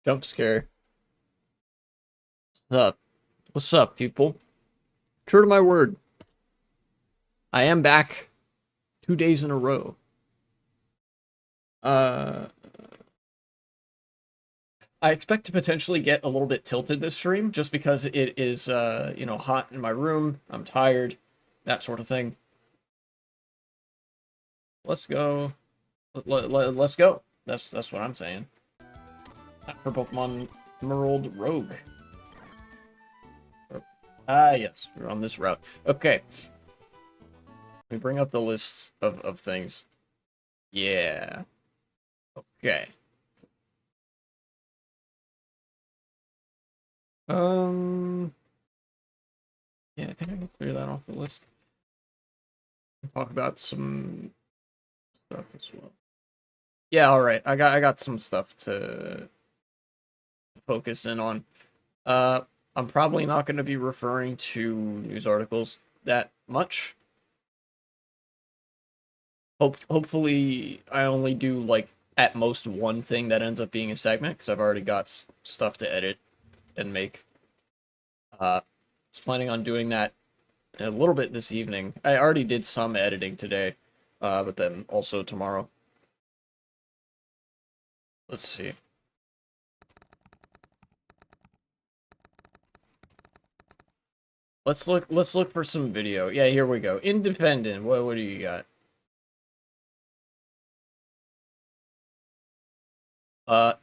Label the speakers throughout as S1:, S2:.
S1: Jump scare. What's up? What's up, people? True to my word, I am back 2 days in a row. Uh, I expect to potentially get a little bit tilted this stream just because it is, hot in my room. I'm tired, that sort of thing. Let's go. Let's go. That's what I'm saying. Time for Pokemon Emerald Rogue. Yes, we're on this route. Okay, let me bring up the list of things. Yeah. Okay. Um. Yeah, I think I can clear that off the list. Talk about some stuff as well. Yeah, all right. I got some stuff to focus in on. Uh, I'm probably not going to be referring to news articles that much. Hopefully, I only do like at most one thing that ends up being a segment because I've already got stuff to edit and make. Was planning on doing that a little bit this evening. I already did some editing today, but then also tomorrow. Let's see. Let's look for some video. Yeah, here we go. Independent. What do you got?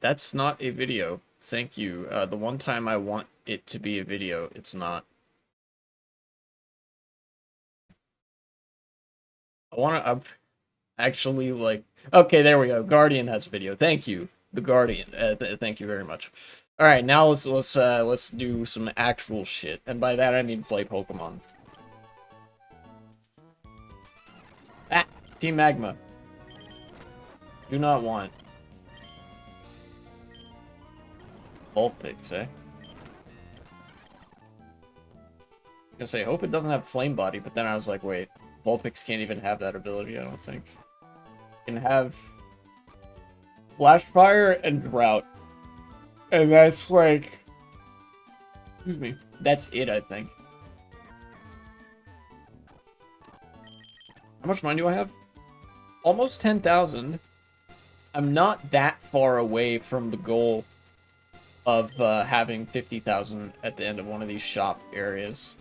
S1: That's not a video. Thank you. The one time I want it to be a video, it's not. I'm actually like okay, there we go. Guardian has video. Thank you. The Guardian. Thank you very much. All right, now let's do some actual shit. And by that I mean play Pokemon. Ah, Team Magma. Do not want. Vulpix, eh? Gonna say, hope it doesn't have Flame Body, but then I was like, wait, Vulpix can't even have that ability, I don't think. It can have Flash Fire and Drought. And that's like, excuse me, that's it, I think. How much money do I have? Almost 10,000. I'm not that far away from the goal of having 50,000 at the end of one of these shop areas.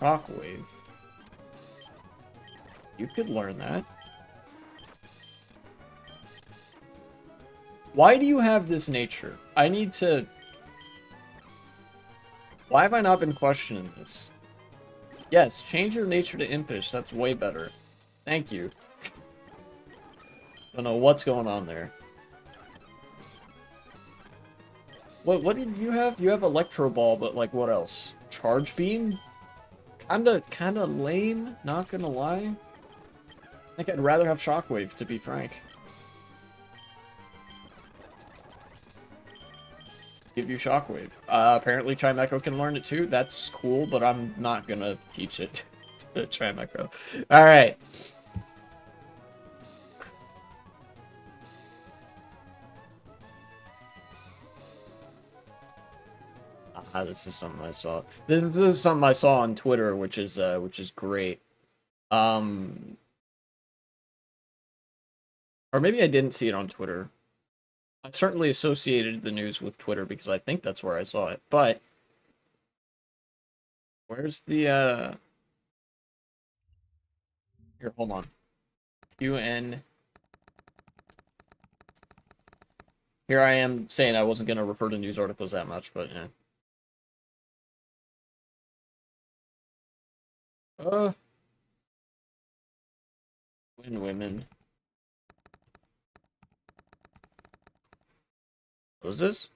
S1: Shockwave. You could learn that. Why do you have this nature? I need to... Why have I not been questioning this? Yes, change your nature to Impish. That's way better. Thank you. Don't know what's going on there. What did you have? You have Electro Ball, but like what else? Charge Beam? Kinda lame, not gonna lie. I think I'd rather have Shockwave, to be frank. Give you Shockwave. Apparently Chimecho can learn it too. That's cool, but I'm not gonna teach it to Chimecho. Alright. This is something I saw. This is something I saw on Twitter, which is great. Or maybe I didn't see it on Twitter. I certainly associated the news with Twitter because I think that's where I saw it. But where's the here, hold on. UN. Here I am saying I wasn't gonna refer to news articles that much, but yeah. Uh Win women. What is this?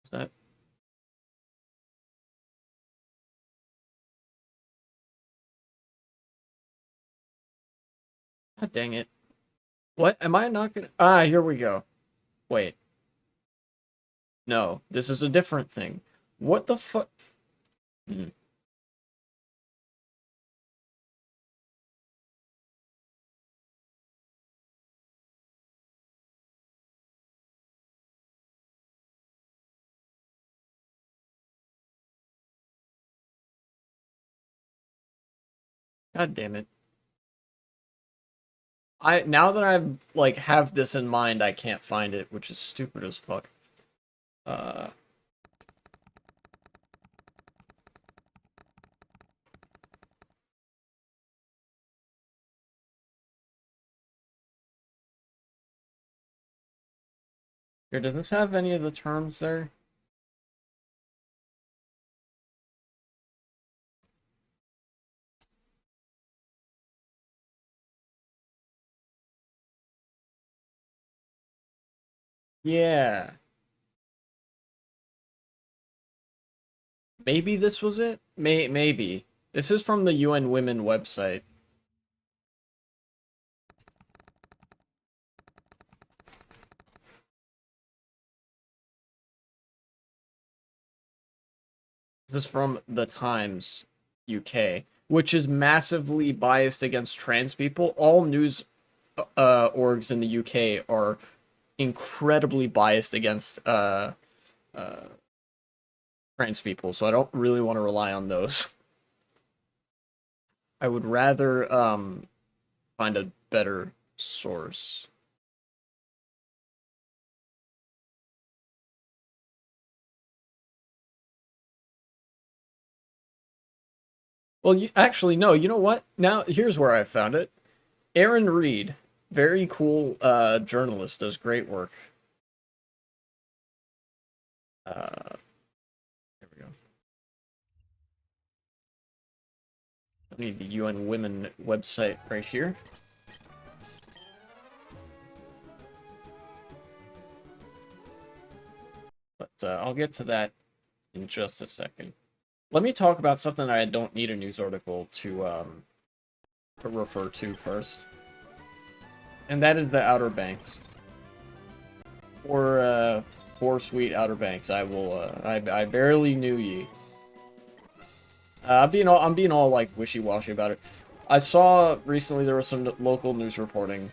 S1: Is that God dang it. What? Am I not gonna here we go. Wait. No, this is a different thing. What the fuck? God damn it. Now that I've like have this in mind, I can't find it, which is stupid as fuck. Uh Here, does this have any of the terms there? Yeah. Maybe this was it? Maybe. This is from the UN Women website. This is from the Times UK, which is massively biased against trans people. All news orgs in the UK are incredibly biased against uh, trans people, so I don't really want to rely on those. I would rather find a better source. Well, actually, no. You know what? Now here's where I found it. Aaron Reed, very cool journalist, does great work. There we go. I need the UN Women website right here. But I'll get to that in just a second. Let me talk about something I don't need a news article to refer to first. And that is the Outer Banks. Poor sweet Outer Banks. I will I barely knew ye. I'm being all like wishy-washy about it. I saw recently there was some local news reporting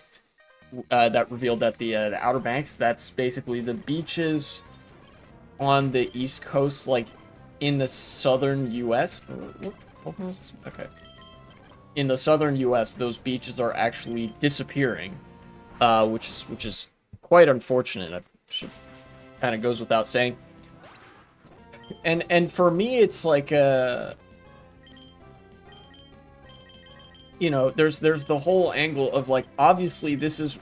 S1: that revealed that the Outer Banks, that's basically the beaches on the East Coast, like in the southern U.S. Okay. In the southern U.S., those beaches are actually disappearing, which is quite unfortunate. I should kind of goes without saying. And for me, it's like you know, there's the whole angle of like, obviously this is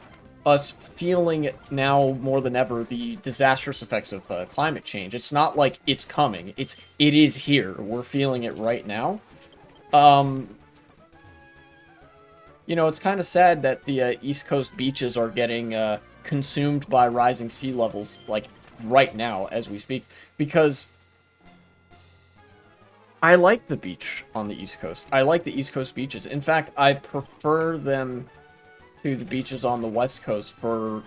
S1: us feeling now more than ever the disastrous effects of climate change. It's not like it's coming; it is here. We're feeling it right now. Um, you know, it's kind of sad that the East Coast beaches are getting consumed by rising sea levels, like right now as we speak, because I like the beach on the East Coast. I like the East Coast beaches. In fact, I prefer them to the beaches on the West Coast for,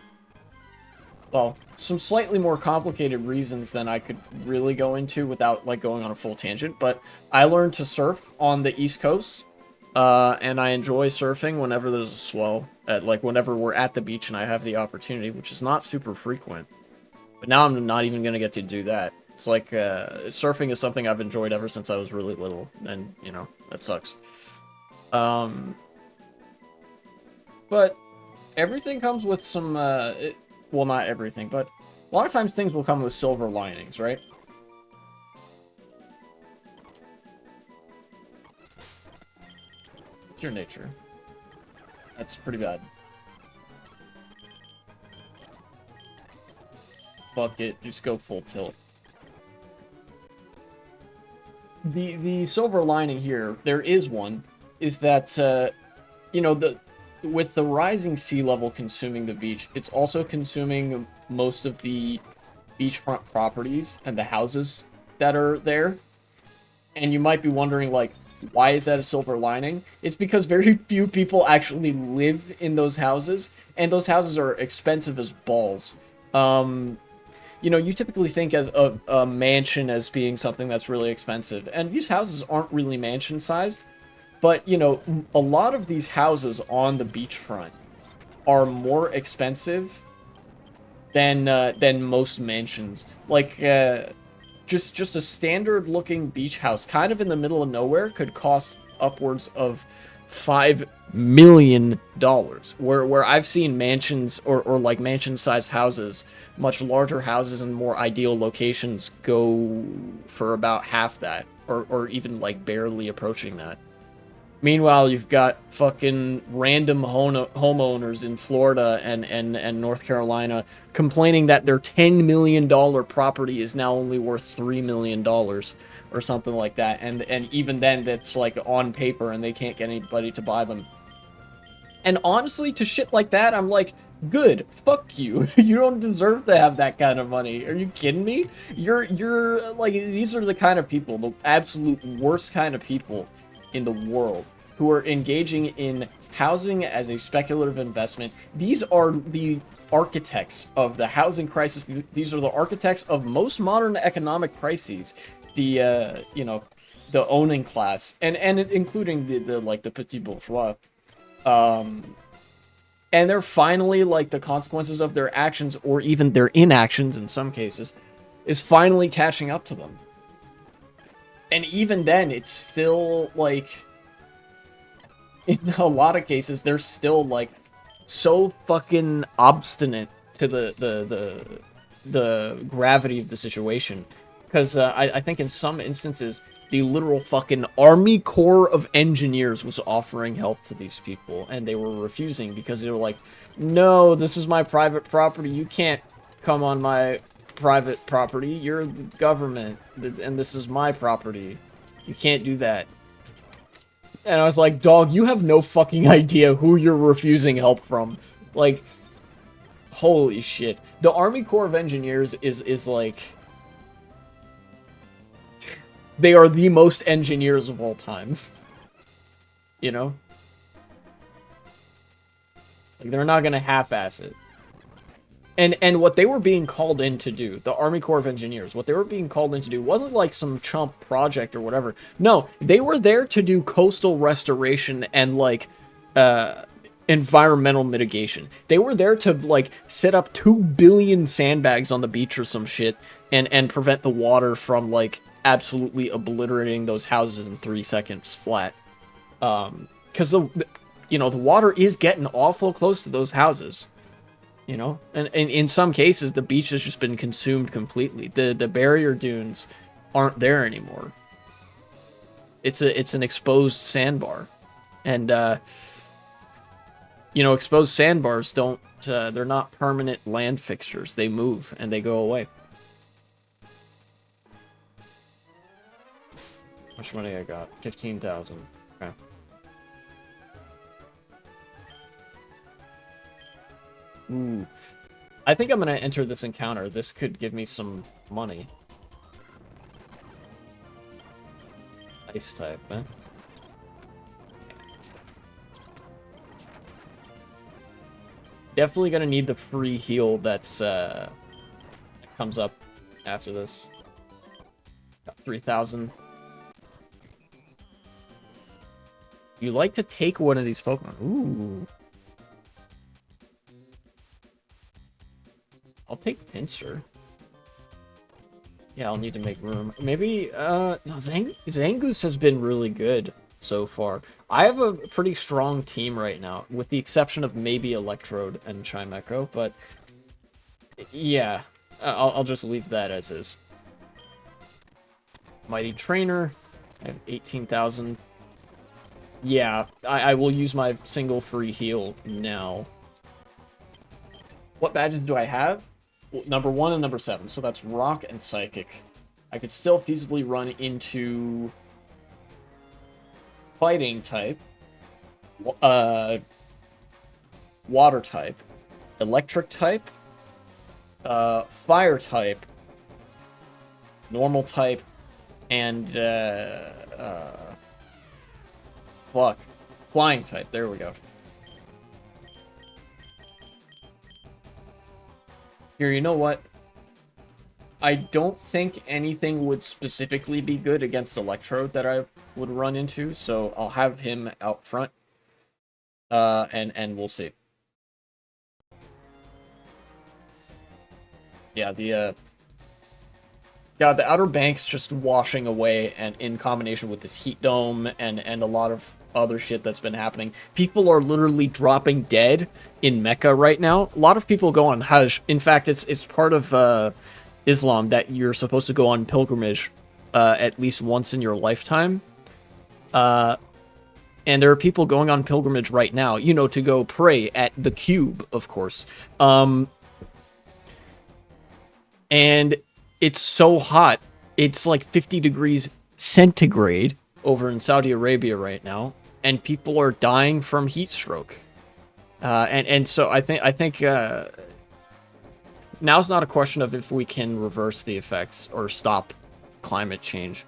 S1: well, some slightly more complicated reasons than I could really go into without, like, going on a full tangent. But I learned to surf on the East Coast, and I enjoy surfing whenever there's a swell. Like, whenever we're at the beach and I have the opportunity, which is not super frequent. But now I'm not even going to get to do that. It's like, surfing is something I've enjoyed ever since I was really little, and, you know, that sucks. But everything comes with some, well, not everything, but a lot of times things will come with silver linings, right? It's your nature. That's pretty bad. Fuck it, just go full tilt. The silver lining here, there is one, is that you know, with the rising sea level consuming the beach, it's also consuming most of the beachfront properties and the houses that are there. And you might be wondering, like, why is that a silver lining? It's because very few people actually live in those houses, and those houses are expensive as balls. Um, you know, you typically think as a mansion as being something that's really expensive, and these houses aren't really mansion-sized, but, you know, a lot of these houses on the beachfront are more expensive than most mansions. Like, just a standard looking beach house, kind of in the middle of nowhere, could cost upwards of $5 million, where I've seen mansions or like mansion-sized houses, much larger houses in more ideal locations go for about half that, or even like barely approaching that. Meanwhile, you've got fucking random homeowners in Florida and North Carolina complaining that their $10 million property is now only worth $3 million or something like that. And even then, that's like on paper and they can't get anybody to buy them. And honestly, to shit like that, I'm like, good, fuck you. You don't deserve to have that kind of money. Are you kidding me? You're like, these are the kind of people, the absolute worst kind of people in the world who are engaging in housing as a speculative investment. These are the architects of the housing crisis. These are the architects of most modern economic crises. The you know, the owning class, and including the like the petit bourgeois. And they're finally, like, the consequences of their actions, or even their inactions in some cases, is finally catching up to them. And even then, it's still, like, in a lot of cases, they're still, like, so fucking obstinate to the gravity of the situation. Because I think in some instances, the literal fucking Army Corps of Engineers was offering help to these people, and they were refusing because they were like, no, this is my private property, you can't come on my private property, you're the government, and this is my property, you can't do that. And I was like, dog, you have no fucking idea who you're refusing help from. Like, holy shit. The Army Corps of Engineers is like... They are the most engineers of all time. You know? Like, they're not gonna half-ass it. And what they were being called in to do, the Army Corps of Engineers, what they were being called in to do wasn't like some chump project or whatever. No, they were there to do coastal restoration and, like, environmental mitigation. They were there to, like, set up 2 billion sandbags on the beach or some shit and prevent the water from, like, absolutely obliterating those houses in 3 seconds flat. Because, you know, the water is getting awful close to those houses. You know, and in some cases, the beach has just been consumed completely. The barrier dunes aren't there anymore. It's an exposed sandbar, and you know, exposed sandbars don't they're not permanent land fixtures. They move and they go away. How much money I got? 15,000. Okay. Ooh. I think I'm gonna enter this encounter. This could give me some money. Ice type, eh? Definitely gonna need the free heal that's that comes up after this. Got 3,000. You like to take one of these Pokemon. Ooh. I'll take Pinsir. Yeah, I'll need to make room. Maybe, no, Zangoose has been really good so far. I have a pretty strong team right now, with the exception of maybe Electrode and Chimecho, but yeah, I'll just leave that as is. Mighty Trainer, I have 18,000. Yeah, I will use my single free heal now. What badges do I have? Well, number 1 and number 7, so that's Rock and Psychic. I could still feasibly run into Fighting type, Water type, Electric type, Fire type, Normal type, and Flying type. There we go. Here, you know what? I don't think anything would specifically be good against Electrode that I would run into, so I'll have him out front. And we'll see. Yeah, the Outer Bank's just washing away, and in combination with this Heat Dome and a lot of other shit that's been happening. People are literally dropping dead in Mecca right now. A lot of people go on Hajj. In fact, it's part of Islam that you're supposed to go on pilgrimage at least once in your lifetime. And there are people going on pilgrimage right now, you know, to go pray at the Cube, of course. And it's so hot. It's like 50 degrees centigrade over in Saudi Arabia right now, and people are dying from heat stroke. And so I think now's not a question of if we can reverse the effects or stop climate change.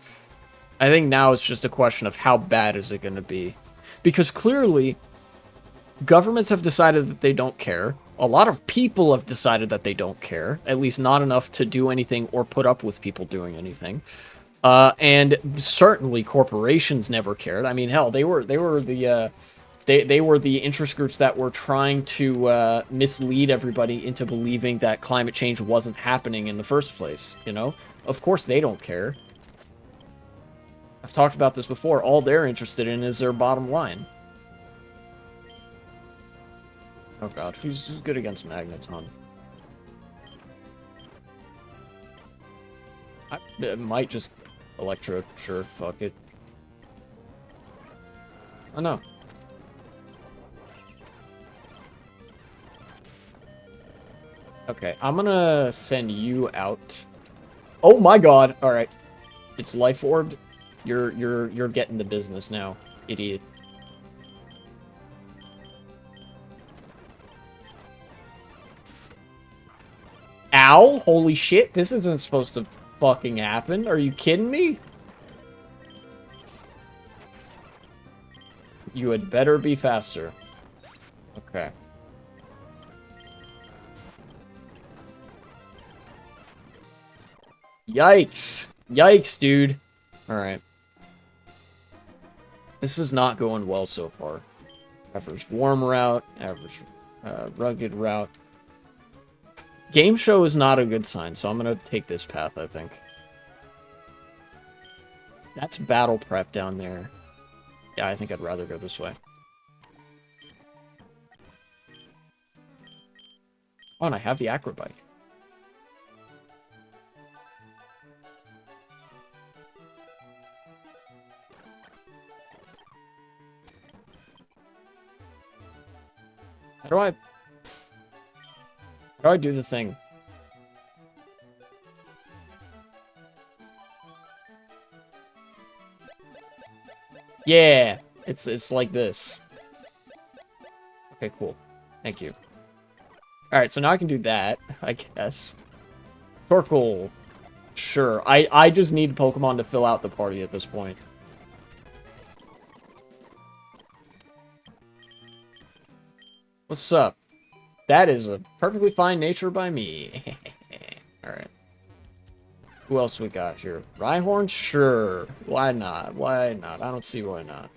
S1: I think now it's just a question of how bad is it going to be, because clearly governments have decided that they don't care. A lot of people have decided that they don't care, at least not enough to do anything or put up with people doing anything. And certainly corporations never cared. I mean, hell, they were the interest groups that were trying to mislead everybody into believing that climate change wasn't happening in the first place, you know? Of course they don't care. I've talked about this before. All they're interested in is their bottom line. Oh god, who's good against Magneton? It might just Electro, sure, fuck it. Oh no. Okay, I'm gonna send you out. Oh my god! Alright. It's life orbed. You're getting the business now, idiot. Ow! Holy shit, this isn't supposed to fucking happen. Are you kidding me? You had better be faster. Okay. Yikes! Yikes, dude. Alright. This is not going well so far. Average warm route, average rugged route. Game show is not a good sign, so I'm gonna take this path, I think. That's battle prep down there. Yeah, I think I'd rather go this way. Oh, and I have the acrobike. How do I do the thing? Yeah, it's like this. Okay, cool. Thank you. Alright, so now I can do that, I guess. Torkoal. Sure. I just need Pokemon to fill out the party at this point. What's up? That is a perfectly fine nature by me. Alright. Who else we got here? Rhyhorn? Sure. Why not? Why not? I don't see why not.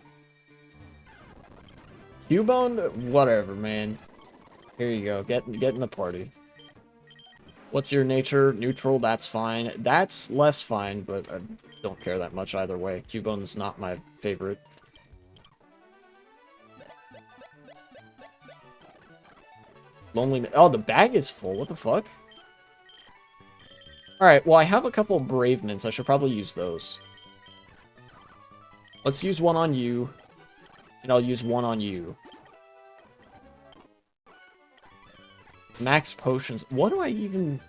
S1: Cubone? Whatever, man. Here you go. Get in the party. What's your nature? Neutral, that's fine. That's less fine, but I don't care that much either way. Cubone's not my favorite. Lonely... Oh, the bag is full. What the fuck? Alright, well, I have a couple Brave Mints. I should probably use those. Let's use one on you. And I'll use one on you. Max potions. What do I even...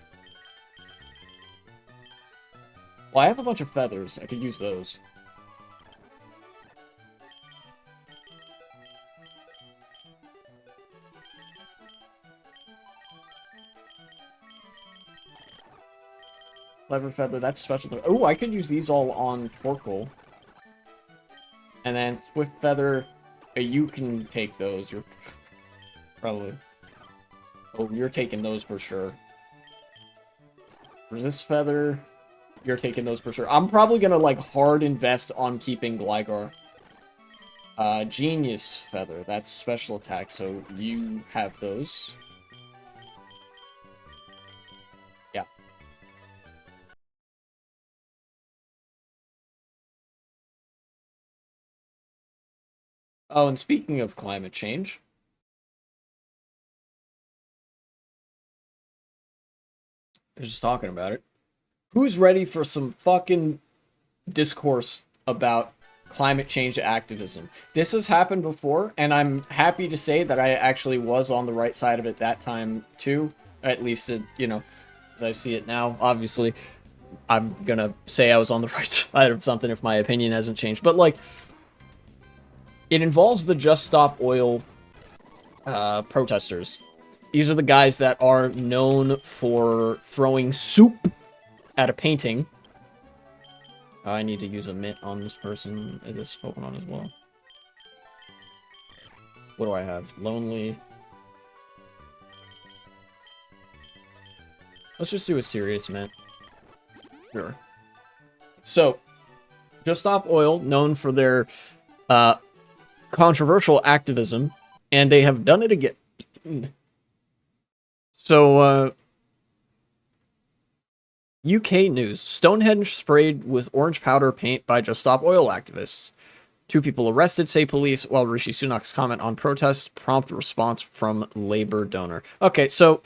S1: Well, I have a bunch of feathers. I could use those. Clever Feather, that's special. Oh, I could use these all on Torkoal. And then Swift Feather, you can take those. You're probably... Oh, you're taking those for sure. Resist Feather, you're taking those for sure. I'm probably gonna, like, hard invest on keeping Gligar. Genius Feather, that's special attack, so you have those. Oh, and speaking of climate change, I was just talking about it. Who's ready for some fucking discourse about climate change activism? This has happened before, and I'm happy to say that I actually was on the right side of it that time too. At least, you know, as I see it now. Obviously, I'm gonna say I was on the right side of something if my opinion hasn't changed. But like, it involves the Just Stop Oil protesters. These are the guys that are known for throwing soup at a painting. I need to use a mint on this person, this Pokemon as well. What do I have? Lonely. Let's just do a serious mint. Sure. So, Just Stop Oil, known for their controversial activism, and they have done it again. So, UK news. Stonehenge sprayed with orange powder paint by Just Stop Oil activists. 2 people arrested, say police, while Rishi Sunak's comment on protests prompt response from Labour donor. Okay, so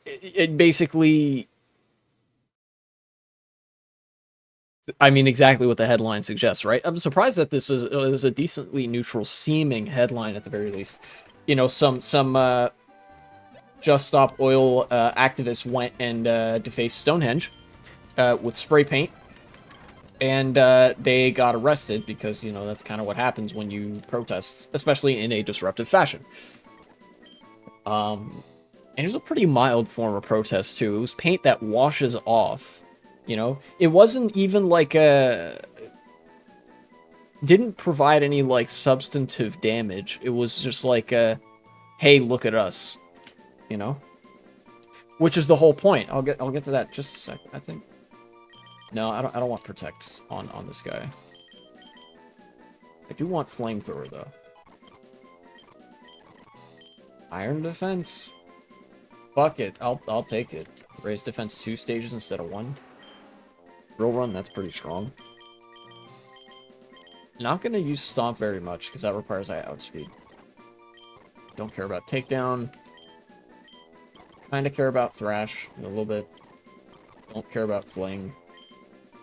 S1: it basically... I mean, exactly what the headline suggests, right? I'm surprised that this is a decently neutral-seeming headline at the very least. You know, some Just Stop Oil activists went and defaced Stonehenge with spray paint. And they got arrested because, you know, that's kind of what happens when you protest, especially in a disruptive fashion. And it was a pretty mild form of protest, too. It was paint that washes off, you know? It wasn't even like a... didn't provide any, like, substantive damage. It was just like a, hey, look at us, you know? Which is the whole point. I'll get to that just a second, I think. No, I don't want protect on this guy. I do want flamethrower though. Iron defense? Fuck it. I'll take it. Raise defense 2 stages instead of 1. Drill run, that's pretty strong. Not gonna use stomp very much because that requires I outspeed. Don't care about takedown. Kinda care about thrash a little bit. Don't care about fling.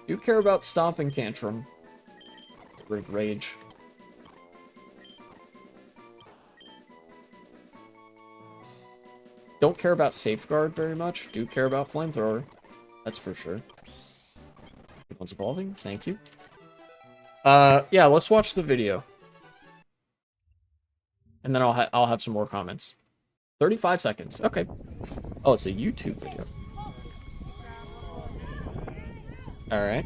S1: Do care about stomping tantrum. Get rid of rage. Don't care about safeguard very much. Do care about flamethrower. That's for sure. One's evolving. Thank you. Yeah, let's watch the video. And then I'll have some more comments. 35 seconds. Okay. Oh, it's a YouTube video. All right.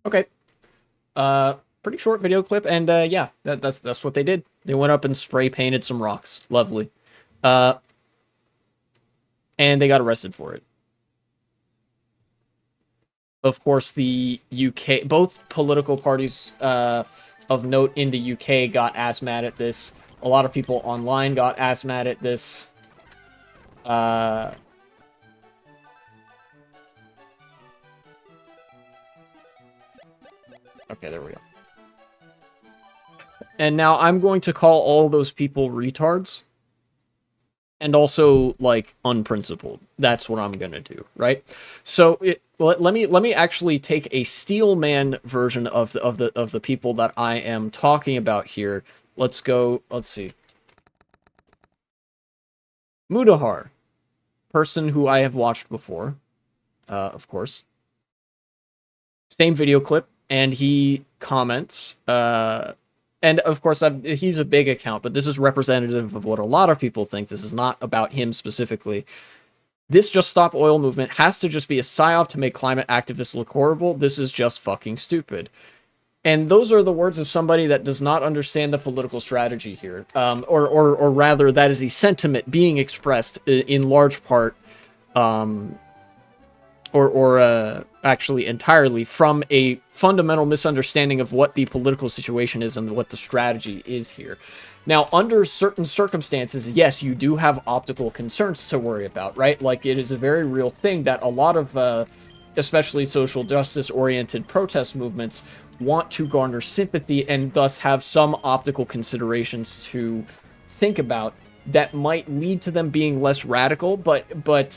S1: Okay. Pretty short video clip, and yeah, that's what they did. They went up and spray painted some rocks. Lovely. And they got arrested for it. Of course, the UK, both political parties of note in the UK got as mad at this. A lot of people online got as mad at this. Okay, there we go. And now I'm going to call all those people retards. And also, like, unprincipled. That's what I'm gonna do, right? So let me actually take a Steelman version of the people that I am talking about here. Let's go. Let's see. Mudahar, person who I have watched before, of course. Same video clip, and he comments. And of course, he's a big account, but this is representative of what a lot of people think. This is not about him specifically. This Just Stop Oil movement has to just be a psyop to make climate activists look horrible. This is just fucking stupid. And those are the words of somebody that does not understand the political strategy here. Or rather, that is the sentiment being expressed in large part or actually entirely from a fundamental misunderstanding of what the political situation is and what the strategy is here. Now, under certain circumstances, yes, you do have optical concerns to worry about, right? Like, it is a very real thing that a lot of, especially social justice-oriented protest movements want to garner sympathy and thus have some optical considerations to think about that might lead to them being less radical, but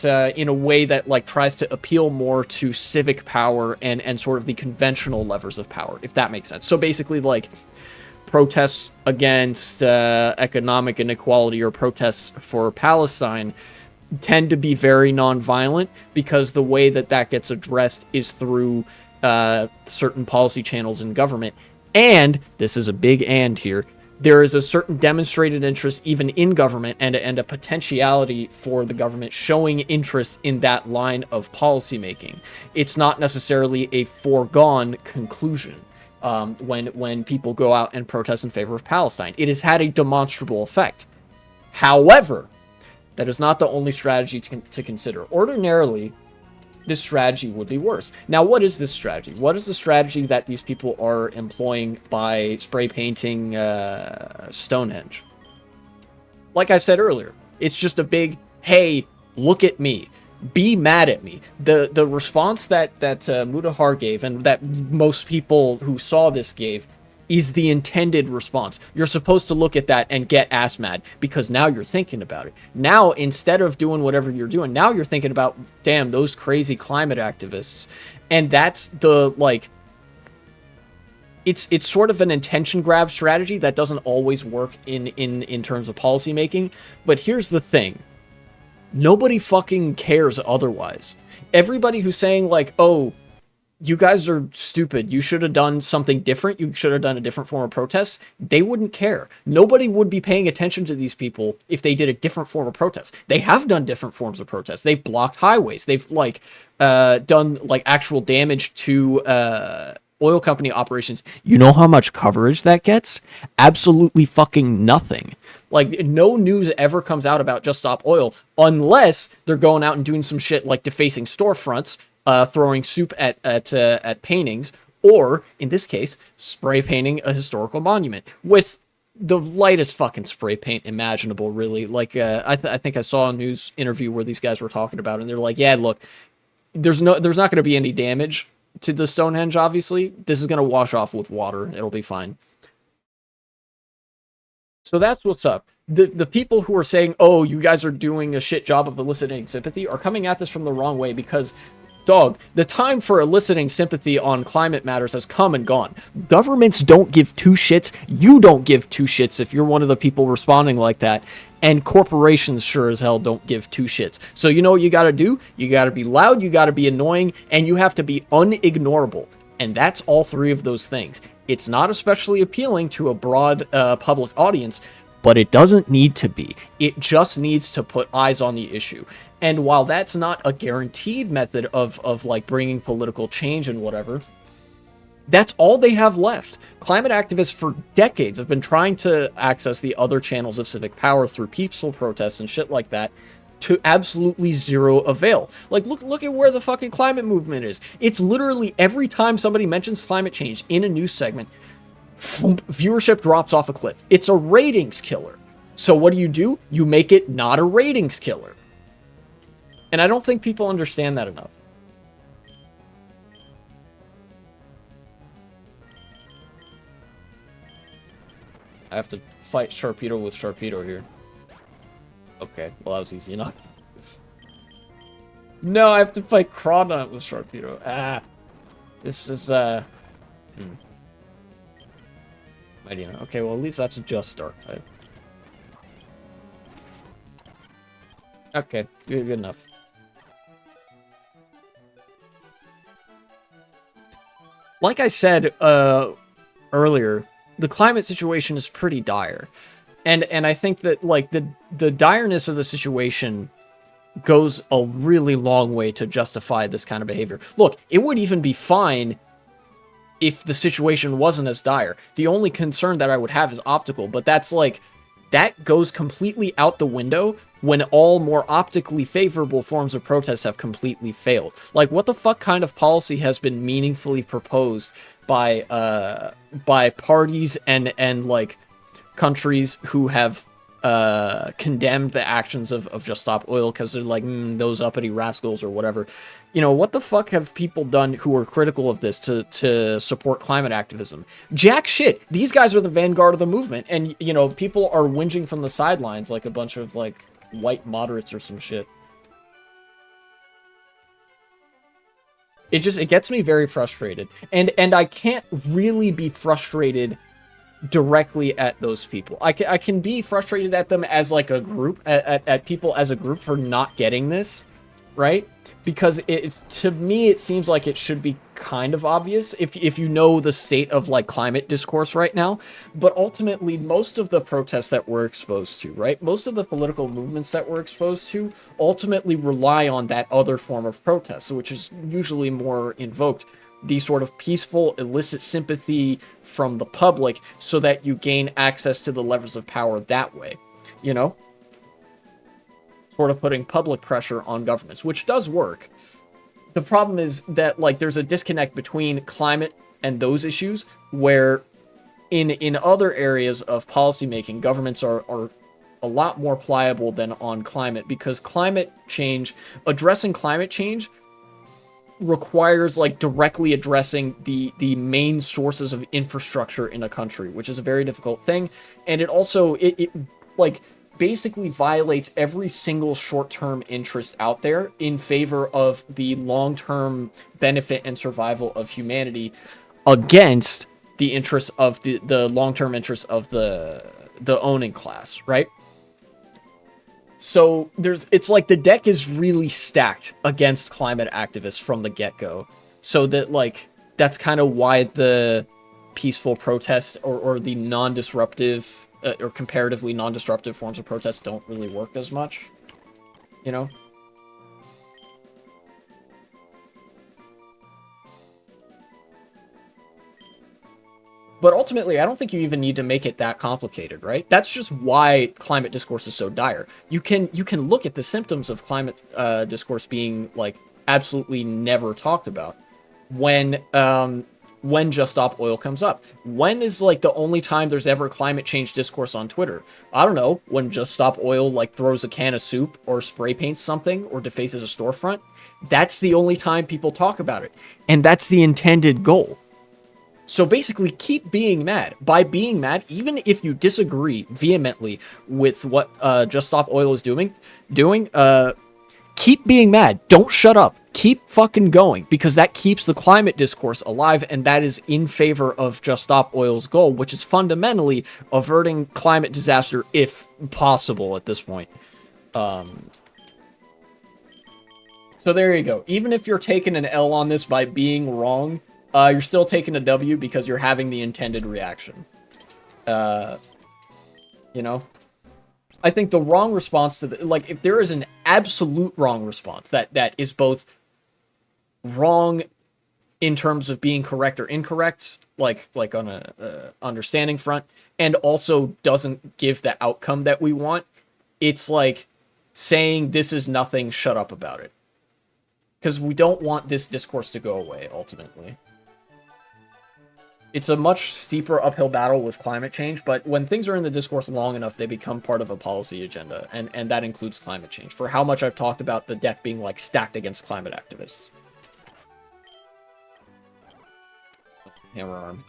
S1: in a way that like tries to appeal more to civic power and sort of the conventional levers of power, if that makes sense. So basically, like protests against economic inequality or protests for Palestine tend to be very nonviolent because the way that that gets addressed is through certain policy channels in government. And this is a big and here. There is a certain demonstrated interest even in government and a potentiality for the government showing interest in that line of policymaking. It's not necessarily a foregone conclusion when people go out and protest in favor of Palestine. It has had a demonstrable effect. However, that is not the only strategy to consider. Ordinarily, this strategy would be worse. Now, what is this strategy? What is the strategy that these people are employing by spray painting Stonehenge? Like I said earlier, it's just a big, hey, look at me. Be mad at me. The response that Mudahar gave and that most people who saw this gave is the intended response. You're supposed to look at that and get ass mad because now you're thinking about it. Now, instead of doing whatever you're doing, now you're thinking about, damn, those crazy climate activists. And that's the, like, it's sort of an intention grab strategy that doesn't always work in terms of policy making. But here's the thing. Nobody fucking cares otherwise. Everybody who's saying, like, oh, you guys are stupid, you should have done something different, you should have done a different form of protest, they wouldn't care. Nobody would be paying attention to these people if they did a different form of protest. They have done different forms of protest. They've blocked highways. They've, like, done, like, actual damage to oil company operations. You know how much coverage that gets? Absolutely fucking nothing. Like, no news ever comes out about Just Stop Oil unless they're going out and doing some shit like defacing storefronts, throwing soup at paintings, or, in this case, spray painting a historical monument with the lightest fucking spray paint imaginable, really. Like, I think I saw a news interview where these guys were talking about it, and they're like, yeah, look, there's not going to be any damage to the Stonehenge, obviously. This is going to wash off with water. It'll be fine. So that's what's up. The people who are saying, oh, you guys are doing a shit job of eliciting sympathy are coming at this from the wrong way because, dog, the time for eliciting sympathy on climate matters has come and gone. Governments don't give two shits. You don't give two shits if you're one of the people responding like that. And corporations sure as hell don't give two shits. So you know what you gotta do? You gotta be loud, you gotta be annoying, and you have to be unignorable. And that's all three of those things. It's not especially appealing to a broad public audience, but it doesn't need to be. It just needs to put eyes on the issue. And while that's not a guaranteed method of like bringing political change and whatever, that's all they have left. Climate activists for decades have been trying to access the other channels of civic power through peaceful protests and shit like that to absolutely zero avail. Like, look at where the fucking climate movement is. It's literally every time somebody mentions climate change in a news segment, viewership drops off a cliff. It's a ratings killer. So what do? You make it not a ratings killer. And I don't think people understand that enough. I have to fight Sharpedo with Sharpedo here. Okay, well that was easy enough. No, I have to fight Crawdaunt with Sharpedo. Ah. This is, Mighty Hunter. Okay, well at least that's a just Dark type. Okay, good enough. Like I said, earlier, the climate situation is pretty dire. And I think that, like, the direness of the situation goes a really long way to justify this kind of behavior. Look, it would even be fine if the situation wasn't as dire. The only concern that I would have is optical, but that's, like, that goes completely out the window when all more optically favorable forms of protest have completely failed. Like, what the fuck kind of policy has been meaningfully proposed by parties and like countries who have condemned the actions of Just Stop Oil because they're like, those uppity rascals or whatever. You know, what the fuck have people done who are critical of this to support climate activism? Jack shit. These guys are the vanguard of the movement, and, you know, people are whinging from the sidelines like a bunch of, like, white moderates or some shit. It gets me very frustrated. And I can't really be frustrated directly at those people. I can be frustrated at them as like a group, at people as a group for not getting this, right? Because to me, it seems like it should be kind of obvious if you know the state of like climate discourse right now. But ultimately, most of the protests that we're exposed to, right? Most of the political movements that we're exposed to ultimately rely on that other form of protest, which is usually more invoked, the sort of peaceful, illicit sympathy from the public so that you gain access to the levers of power that way, you know? Sort of putting public pressure on governments, which does work. The problem is that, like, there's a disconnect between climate and those issues where in other areas of policymaking, governments are a lot more pliable than on climate, because addressing climate change requires like directly addressing the main sources of infrastructure in a country, which is a very difficult thing. And it also it like basically violates every single short-term interest out there in favor of the long-term benefit and survival of humanity against the interests of the long-term interests of the owning class, right? So it's like the deck is really stacked against climate activists from the get-go. So that, like, that's kind of why the peaceful protests or the non-disruptive or comparatively non-disruptive forms of protest don't really work as much, you know? But ultimately, I don't think you even need to make it that complicated, right? That's just why climate discourse is so dire. You can look at the symptoms of climate discourse being like absolutely never talked about when Just Stop Oil comes up. When is like the only time there's ever climate change discourse on Twitter? I don't know, when Just Stop Oil like throws a can of soup or spray paints something or defaces a storefront. That's the only time people talk about it. And that's the intended goal. So basically, keep being mad. By being mad, even if you disagree vehemently with what Just Stop Oil is doing, keep being mad. Don't shut up. Keep fucking going, because that keeps the climate discourse alive, and that is in favor of Just Stop Oil's goal, which is fundamentally averting climate disaster if possible at this point. So there you go. Even if you're taking an L on this by being wrong, you're still taking a W because you're having the intended reaction. You know? I think the wrong response to like, if there is an absolute wrong response that is both wrong in terms of being correct or incorrect, like on a understanding front, and also doesn't give the outcome that we want, it's like saying this is nothing, shut up about it. Because we don't want this discourse to go away, ultimately. It's a much steeper uphill battle with climate change, but when things are in the discourse long enough, they become part of a policy agenda, and that includes climate change. For how much I've talked about the deck being, like, stacked against climate activists. Hammer arm.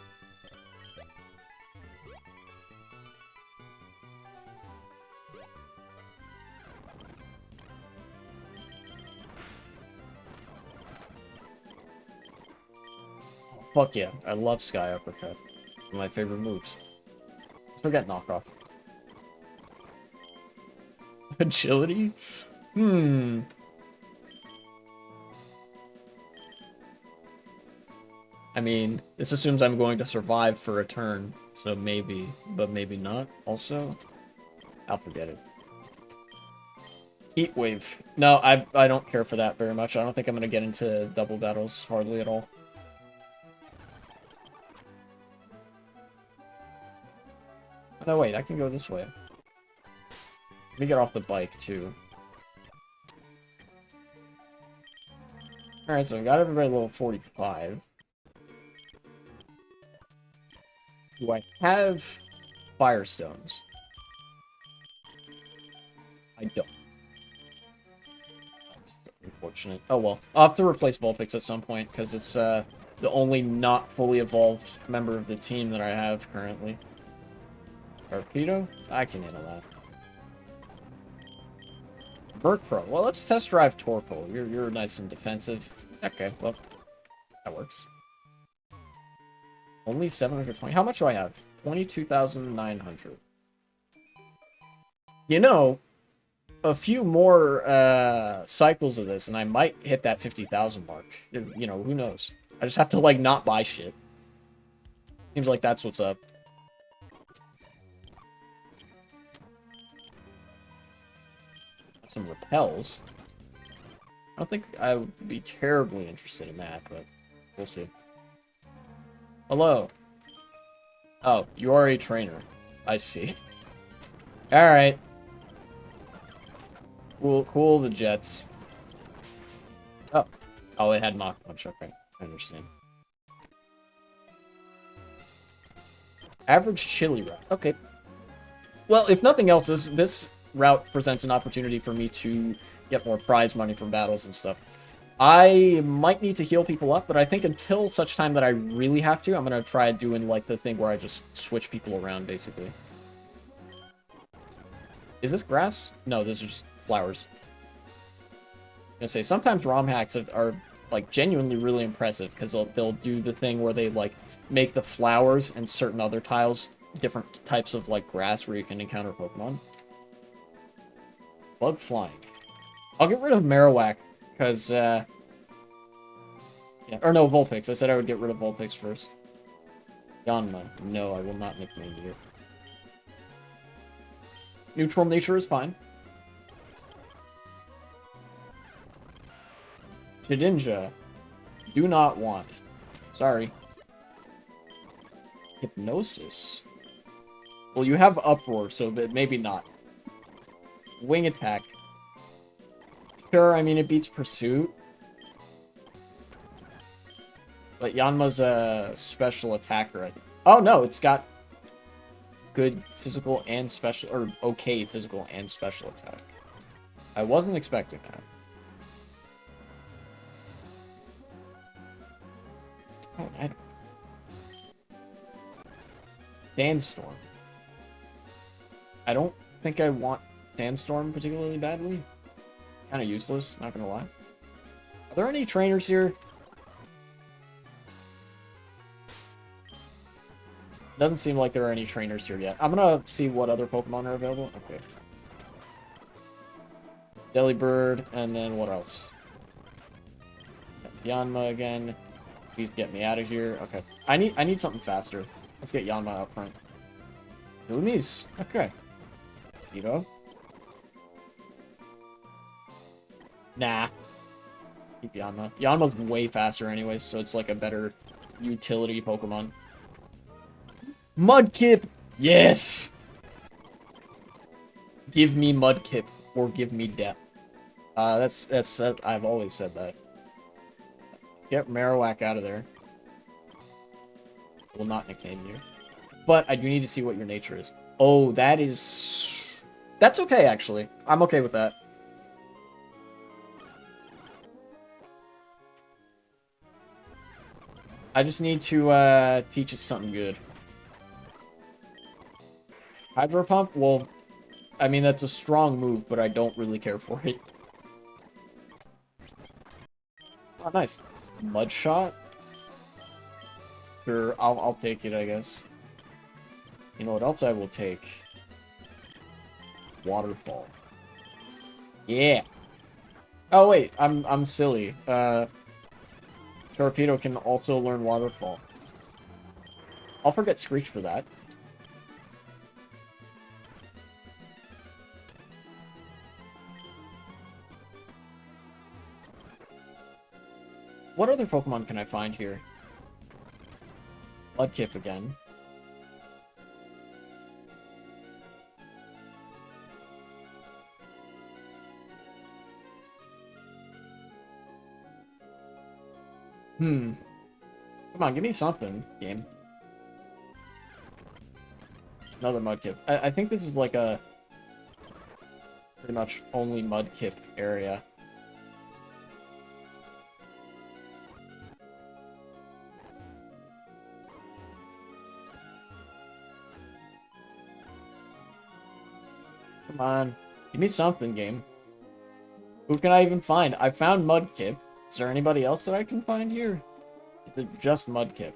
S1: Fuck yeah, I love Sky Uppercut. One of my favorite moves. Forget knockoff. Agility? I mean, this assumes I'm going to survive for a turn, so maybe, but maybe not, also. I'll forget it. Heat Wave. No, I don't care for that very much. I don't think I'm going to get into double battles hardly at all. No, wait, I can go this way. me get off the bike, too. Alright, so we got everybody level 45. Do I have Firestones? I don't. That's unfortunate. Oh well. I'll have to replace Vulpix at some point, because it's the only not fully evolved member of the team that I have currently. Torpedo? I can handle that. Murkrow. Well, let's test drive Torkoal. You're nice and defensive. Okay, well, that works. Only 720. How much do I have? 22,900. You know, a few more cycles of this, and I might hit that 50,000 mark. You know, who knows? I just have to, like, not buy shit. Seems like that's what's up. Got some repels. I don't think I would be terribly interested in that, but we'll see. Hello. Oh, you are a trainer. I see. Alright. Cool the jets. Oh. Oh, it had Mach Punch. Okay, I understand. Average chili route. Okay. Well, if nothing else, this route presents an opportunity for me to get more prize money from battles and stuff. I might need to heal people up, but I think until such time that I really have to, I'm going to try doing, like, the thing where I just switch people around, basically. Is this grass? No, these are just flowers. I'm going to say, sometimes ROM hacks are, like, genuinely really impressive, because they'll do the thing where they, like, make the flowers and certain other tiles different types of, like, grass where you can encounter Pokemon. Bug flying. I'll get rid of Marowak, because, yeah. Or no, Vulpix. I said I would get rid of Vulpix first. Yanma. No, I will not nickname you. Neutral nature is fine. Shedinja. Do not want. Sorry. Hypnosis. Well, you have Uproar, so maybe not. Wing attack. Sure, I mean, it beats Pursuit. But Yanma's a special attacker, I think. Oh, no, it's got good physical and special... Or okay physical and special attack. I wasn't expecting that. Oh, I don't... Sandstorm. I don't think I want Sandstorm particularly badly. Kind of useless, not gonna lie. Are there any trainers here? Doesn't seem like there are any trainers here yet. I'm gonna see what other Pokemon are available. Okay. Delibird, and then what else? That's Yanma again. Please get me out of here. Okay. I need something faster. Let's get Yanma up front. Loomies. Okay. Evo. Nah. Keep Yanma. Yanma's way faster anyways, so it's like a better utility Pokemon. Mudkip! Yes! Give me Mudkip, or give me death. That's I've always said that. Get Marowak out of there. Will not nickname you. But I do need to see what your nature is. Oh, that is... That's okay, actually. I'm okay with that. I just need to teach it something good. Hydro Pump? Well, I mean, that's a strong move, but I don't really care for it. Oh, nice. Mud Shot? Sure, I'll take it, I guess. You know what else I will take? Waterfall. Yeah. Oh wait, I'm silly. Torpedo can also learn Waterfall. I'll forget Screech for that. What other Pokemon can I find here? Mudkip again. Come on, give me something, game. Another Mudkip. I think this is like a pretty much only Mudkip area. Come on. Give me something, game. Who can I even find? I found Mudkip. Is there anybody else that I can find here? Is it just Mudkip?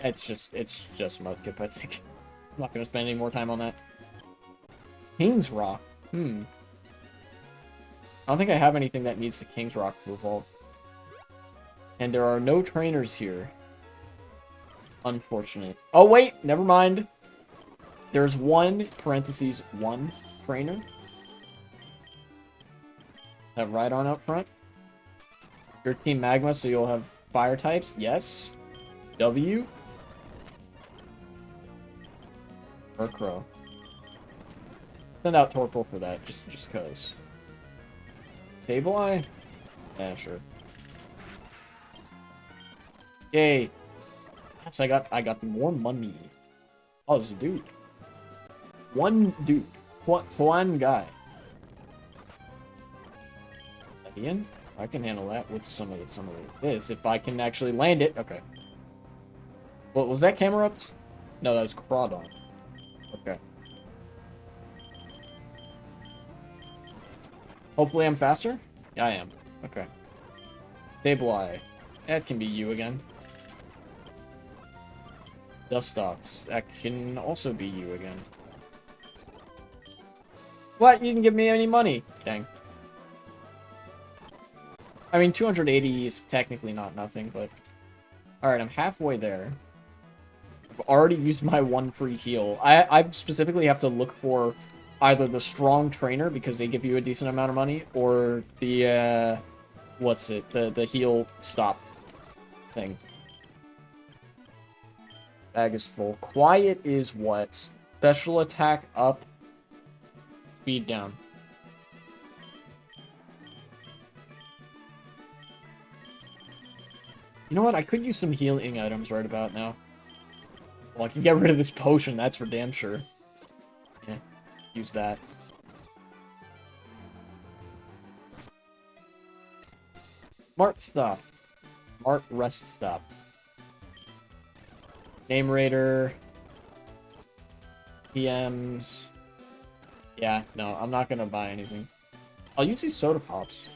S1: It's just Mudkip, I think. I'm not gonna spend any more time on that. King's Rock. I don't think I have anything that needs the King's Rock to evolve. And there are no trainers here. Unfortunate. Oh, wait! Never mind. There's one trainer. Have Rhydon up front. Your Team Magma, so you'll have fire types. Yes. W. Murkrow. Send out Torkoal for that, just cause. Sableye? Yeah, sure. Yay. Yes, I got more money. Oh, there's a dude. One dude. One guy. Ian? I can handle that with some of this if I can actually land it. Okay. What was that camera up? No, that was Crawdon. Okay. Hopefully I'm faster? Yeah, I am. Okay. Sableye. That can be you again. Dustox. That can also be you again. What? You didn't give me any money. Dang. I mean, 280 is technically not nothing, but... Alright, I'm halfway there. I've already used my one free heal. I specifically have to look for either the strong trainer, because they give you a decent amount of money, or the, what's it? The heal stop thing. Bag is full. Quiet is what? Special attack up, speed down. You know what? I could use some healing items right about now. Well, I can get rid of this potion, that's for damn sure. Yeah, use that. Smart stop. Smart rest stop. Game Raider. PMs. Yeah, no, I'm not gonna buy anything. I'll use these soda pops.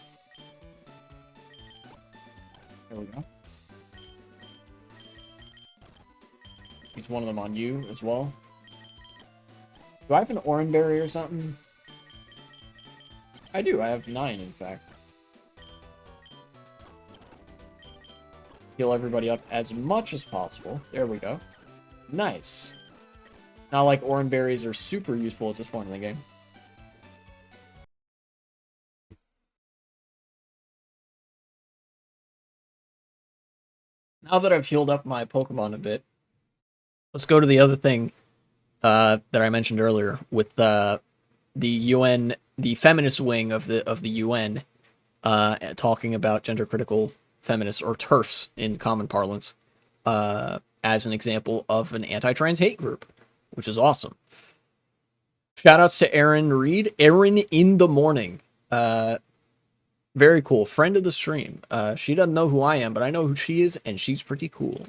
S1: There we go. Use one of them on you as well. Do I have an Oran Berry or something? I do. I have 9, in fact. Heal everybody up as much as possible. There we go. Nice. Not like Oran Berries are super useful at this point in the game. Now that I've healed up my Pokemon a bit, let's go to the other thing that I mentioned earlier with the UN, the feminist wing of the UN, talking about gender critical feminists, or TERFs in common parlance, as an example of an anti-trans hate group, which is awesome. Shoutouts to Erin Reed, Erin in the morning. Very cool, friend of the stream. She doesn't know who I am, but I know who she is, and she's pretty cool.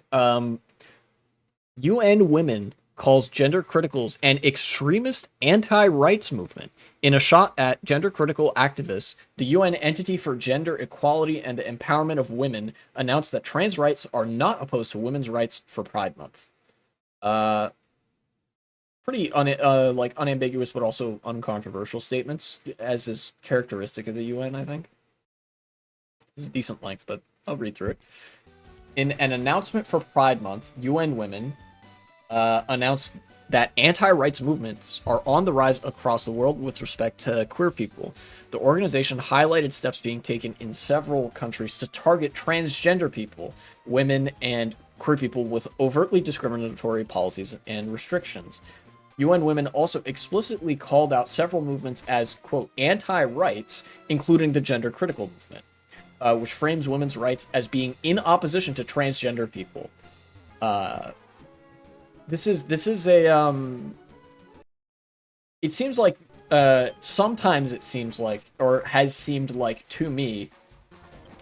S1: UN Women calls gender criticals an extremist anti-rights movement. In a shot at gender critical activists, the UN Entity for Gender Equality and the Empowerment of Women announced that trans rights are not opposed to women's rights for Pride Month. Pretty unambiguous, but also uncontroversial statements, as is characteristic of the UN, I think. It's a decent length, but I'll read through it. In an announcement for Pride Month, UN Women announced that anti-rights movements are on the rise across the world with respect to queer people. The organization highlighted steps being taken in several countries to target transgender people, women, and queer people with overtly discriminatory policies and restrictions. UN Women also explicitly called out several movements as, quote, anti-rights, including the gender-critical movement, which frames women's rights as being in opposition to transgender people. This is a it seems like sometimes it seems like, or has seemed like to me,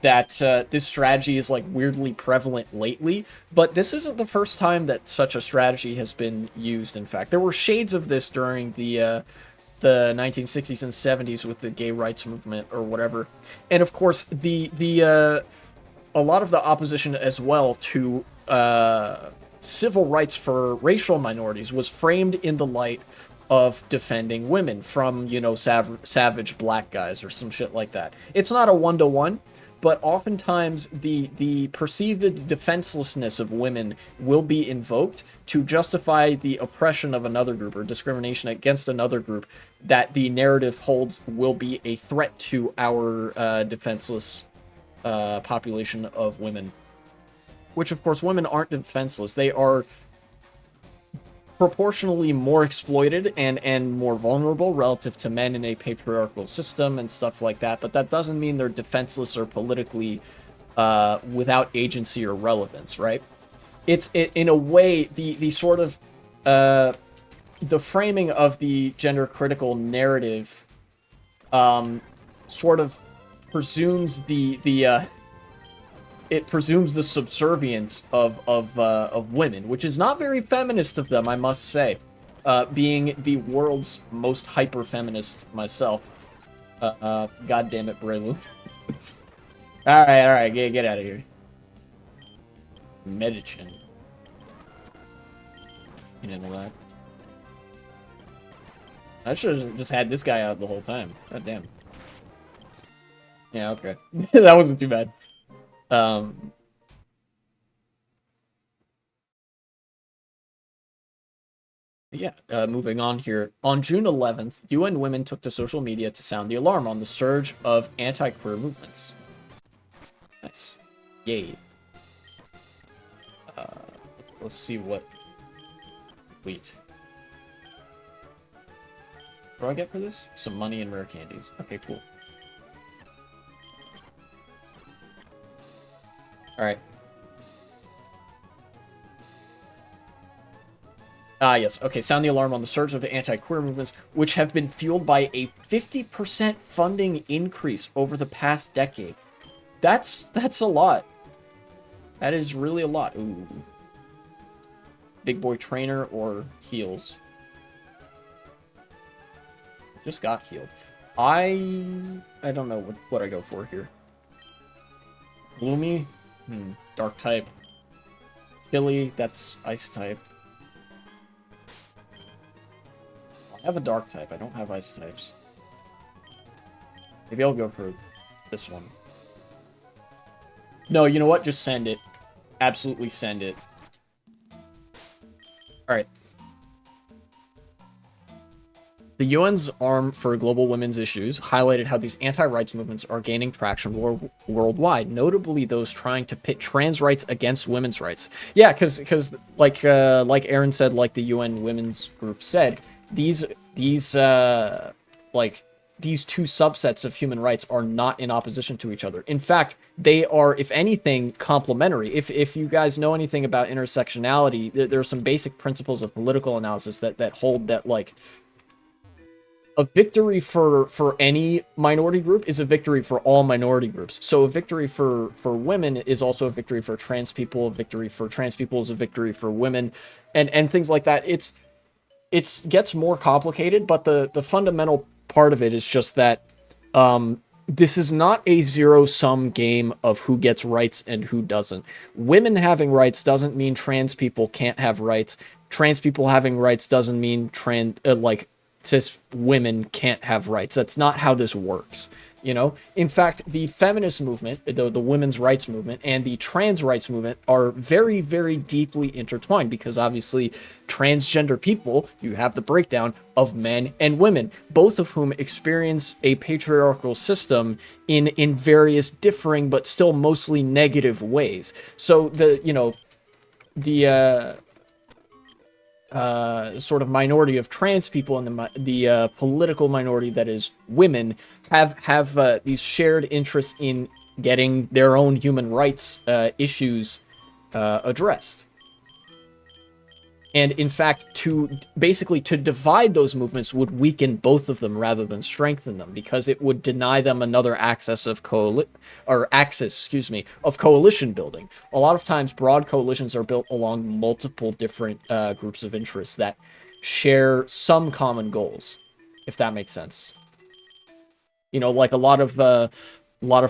S1: that this strategy is like weirdly prevalent lately, but this isn't the first time that such a strategy has been used. In fact, there were shades of this during the 1960s and 70s with the gay rights movement or whatever, and of course the a lot of the opposition as well to civil rights for racial minorities was framed in the light of defending women from, you know, savage black guys or some shit like that. It's not a one-to-one, but oftentimes the perceived defenselessness of women will be invoked to justify the oppression of another group or discrimination against another group that the narrative holds will be a threat to our defenseless population of women. Which, of course, women aren't defenseless. They are proportionally more exploited and more vulnerable relative to men in a patriarchal system and stuff like that, but that doesn't mean they're defenseless or politically without agency or relevance, right? In a way, the sort of the framing of the gender critical narrative sort of presumes it presumes the subservience of women, which is not very feminist of them, I must say. Being the world's most hyper-feminist myself. God damn it, Braylu. Alright, get out of here. Medichin. You didn't know that. I should have just had this guy out the whole time. God damn. Yeah, okay. That wasn't too bad. Moving on here. On June 11th, UN Women took to social media to sound the alarm on the surge of anti-queer movements. Nice. Yay. Let's see what... Wait. What do I get for this? Some money and rare candies. Okay, cool. Alright. Yes. Okay, sound the alarm on the surge of the anti-queer movements, which have been fueled by a 50% funding increase over the past decade. That's a lot. That is really a lot. Ooh. Big boy trainer or heals? Just got healed. I don't know what I go for here. Gloomy? Dark type. Chilly, that's ice type. I have a dark type, I don't have ice types. Maybe I'll go for this one. No, you know what? Just send it. Absolutely send it. Alright. The UN's Arm for Global Women's Issues highlighted how these anti-rights movements are gaining traction worldwide, notably those trying to pit trans rights against women's rights. Yeah, because like Aaron said, like the UN Women's Group said, these two subsets of human rights are not in opposition to each other. In fact, they are, if anything, complementary. If you guys know anything about intersectionality, there are some basic principles of political analysis that hold that, like, a victory for any minority group is a victory for all minority groups. So a victory for women is also a victory for trans people. A victory for trans people is a victory for women, and things like that. It gets more complicated, but the fundamental part of it is just that this is not a zero-sum game of who gets rights and who doesn't. Women having rights doesn't mean trans people can't have rights. Trans people having rights doesn't mean cis women can't have rights. That's not how this works, you know? In fact, the feminist movement, the women's rights movement, and the trans rights movement are very, very deeply intertwined because obviously transgender people, you have the breakdown of men and women, both of whom experience a patriarchal system in various differing but still mostly negative ways. So sort of minority of trans people and the political minority that is women have these shared interests in getting their own human rights issues addressed. And in fact, to divide those movements would weaken both of them rather than strengthen them, because it would deny them another access of coalition building. A lot of times, broad coalitions are built along multiple different groups of interests that share some common goals, if that makes sense. You know, like a lot of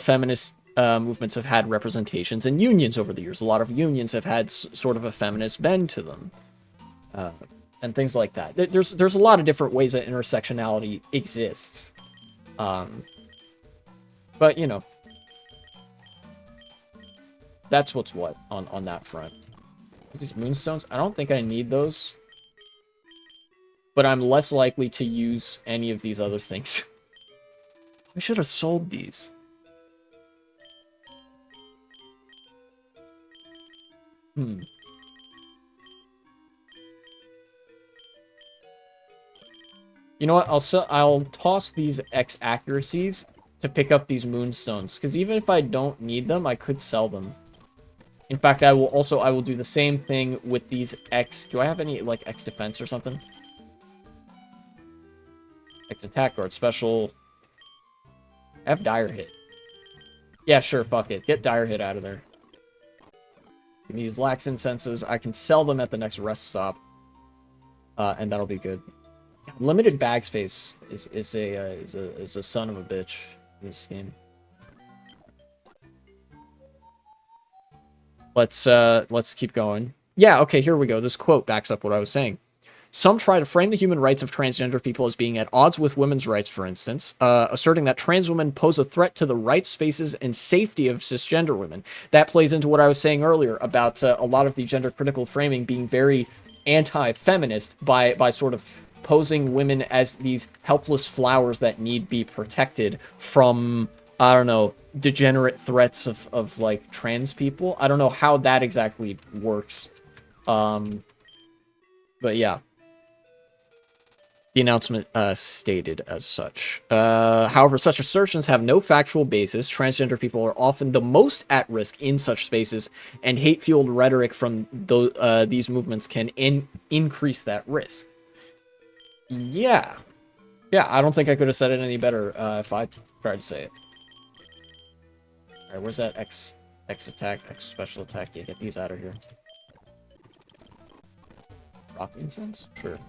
S1: feminist movements have had representations in unions over the years. A lot of unions have had sort of a feminist bend to them. And things like that. There's a lot of different ways that intersectionality exists. But, you know, that's what's what on that front. These moonstones, I don't think I need those. But I'm less likely to use any of these other things. I should have sold these. You know what? I'll toss these X accuracies to pick up these moonstones, because even if I don't need them, I could sell them. In fact, I will do the same thing with these X. Do I have any like X defense or something? X attack guard special. I have dire hit. Yeah, sure, fuck it. Get dire hit out of there. Give me these lax incenses. I can sell them at the next rest stop. And that'll be good. Limited bag space is a son of a bitch in this game. Let's keep going. Yeah, okay, here we go. This quote backs up what I was saying. Some try to frame the human rights of transgender people as being at odds with women's rights, for instance, asserting that trans women pose a threat to the rights, spaces, and safety of cisgender women. That plays into what I was saying earlier about a lot of the gender-critical framing being very anti-feminist by sort of posing women as these helpless flowers that need be protected from, I don't know, degenerate threats of like trans people. I don't know how that exactly works. But yeah. The announcement stated as such. However, such assertions have no factual basis. Transgender people are often the most at risk in such spaces, and hate-fueled rhetoric from these movements can increase that risk. Yeah. Yeah, I don't think I could have said it any better if I tried to say it. Alright, where's that X attack, X special attack? Yeah, get these out of here. Rock incense? Sure.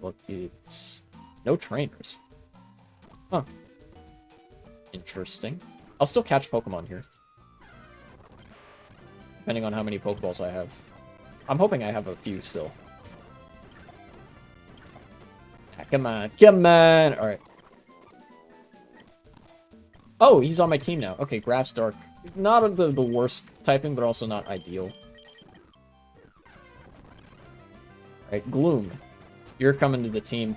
S1: Look, it's no trainers. Huh. Interesting. I'll still catch Pokemon here. Depending on how many Pokeballs I have. I'm hoping I have a few still. Ah, come on, come on! Alright. Oh, he's on my team now. Okay, Grass Dark. Not the worst typing, but also not ideal. Alright, Gloom. You're coming to the team.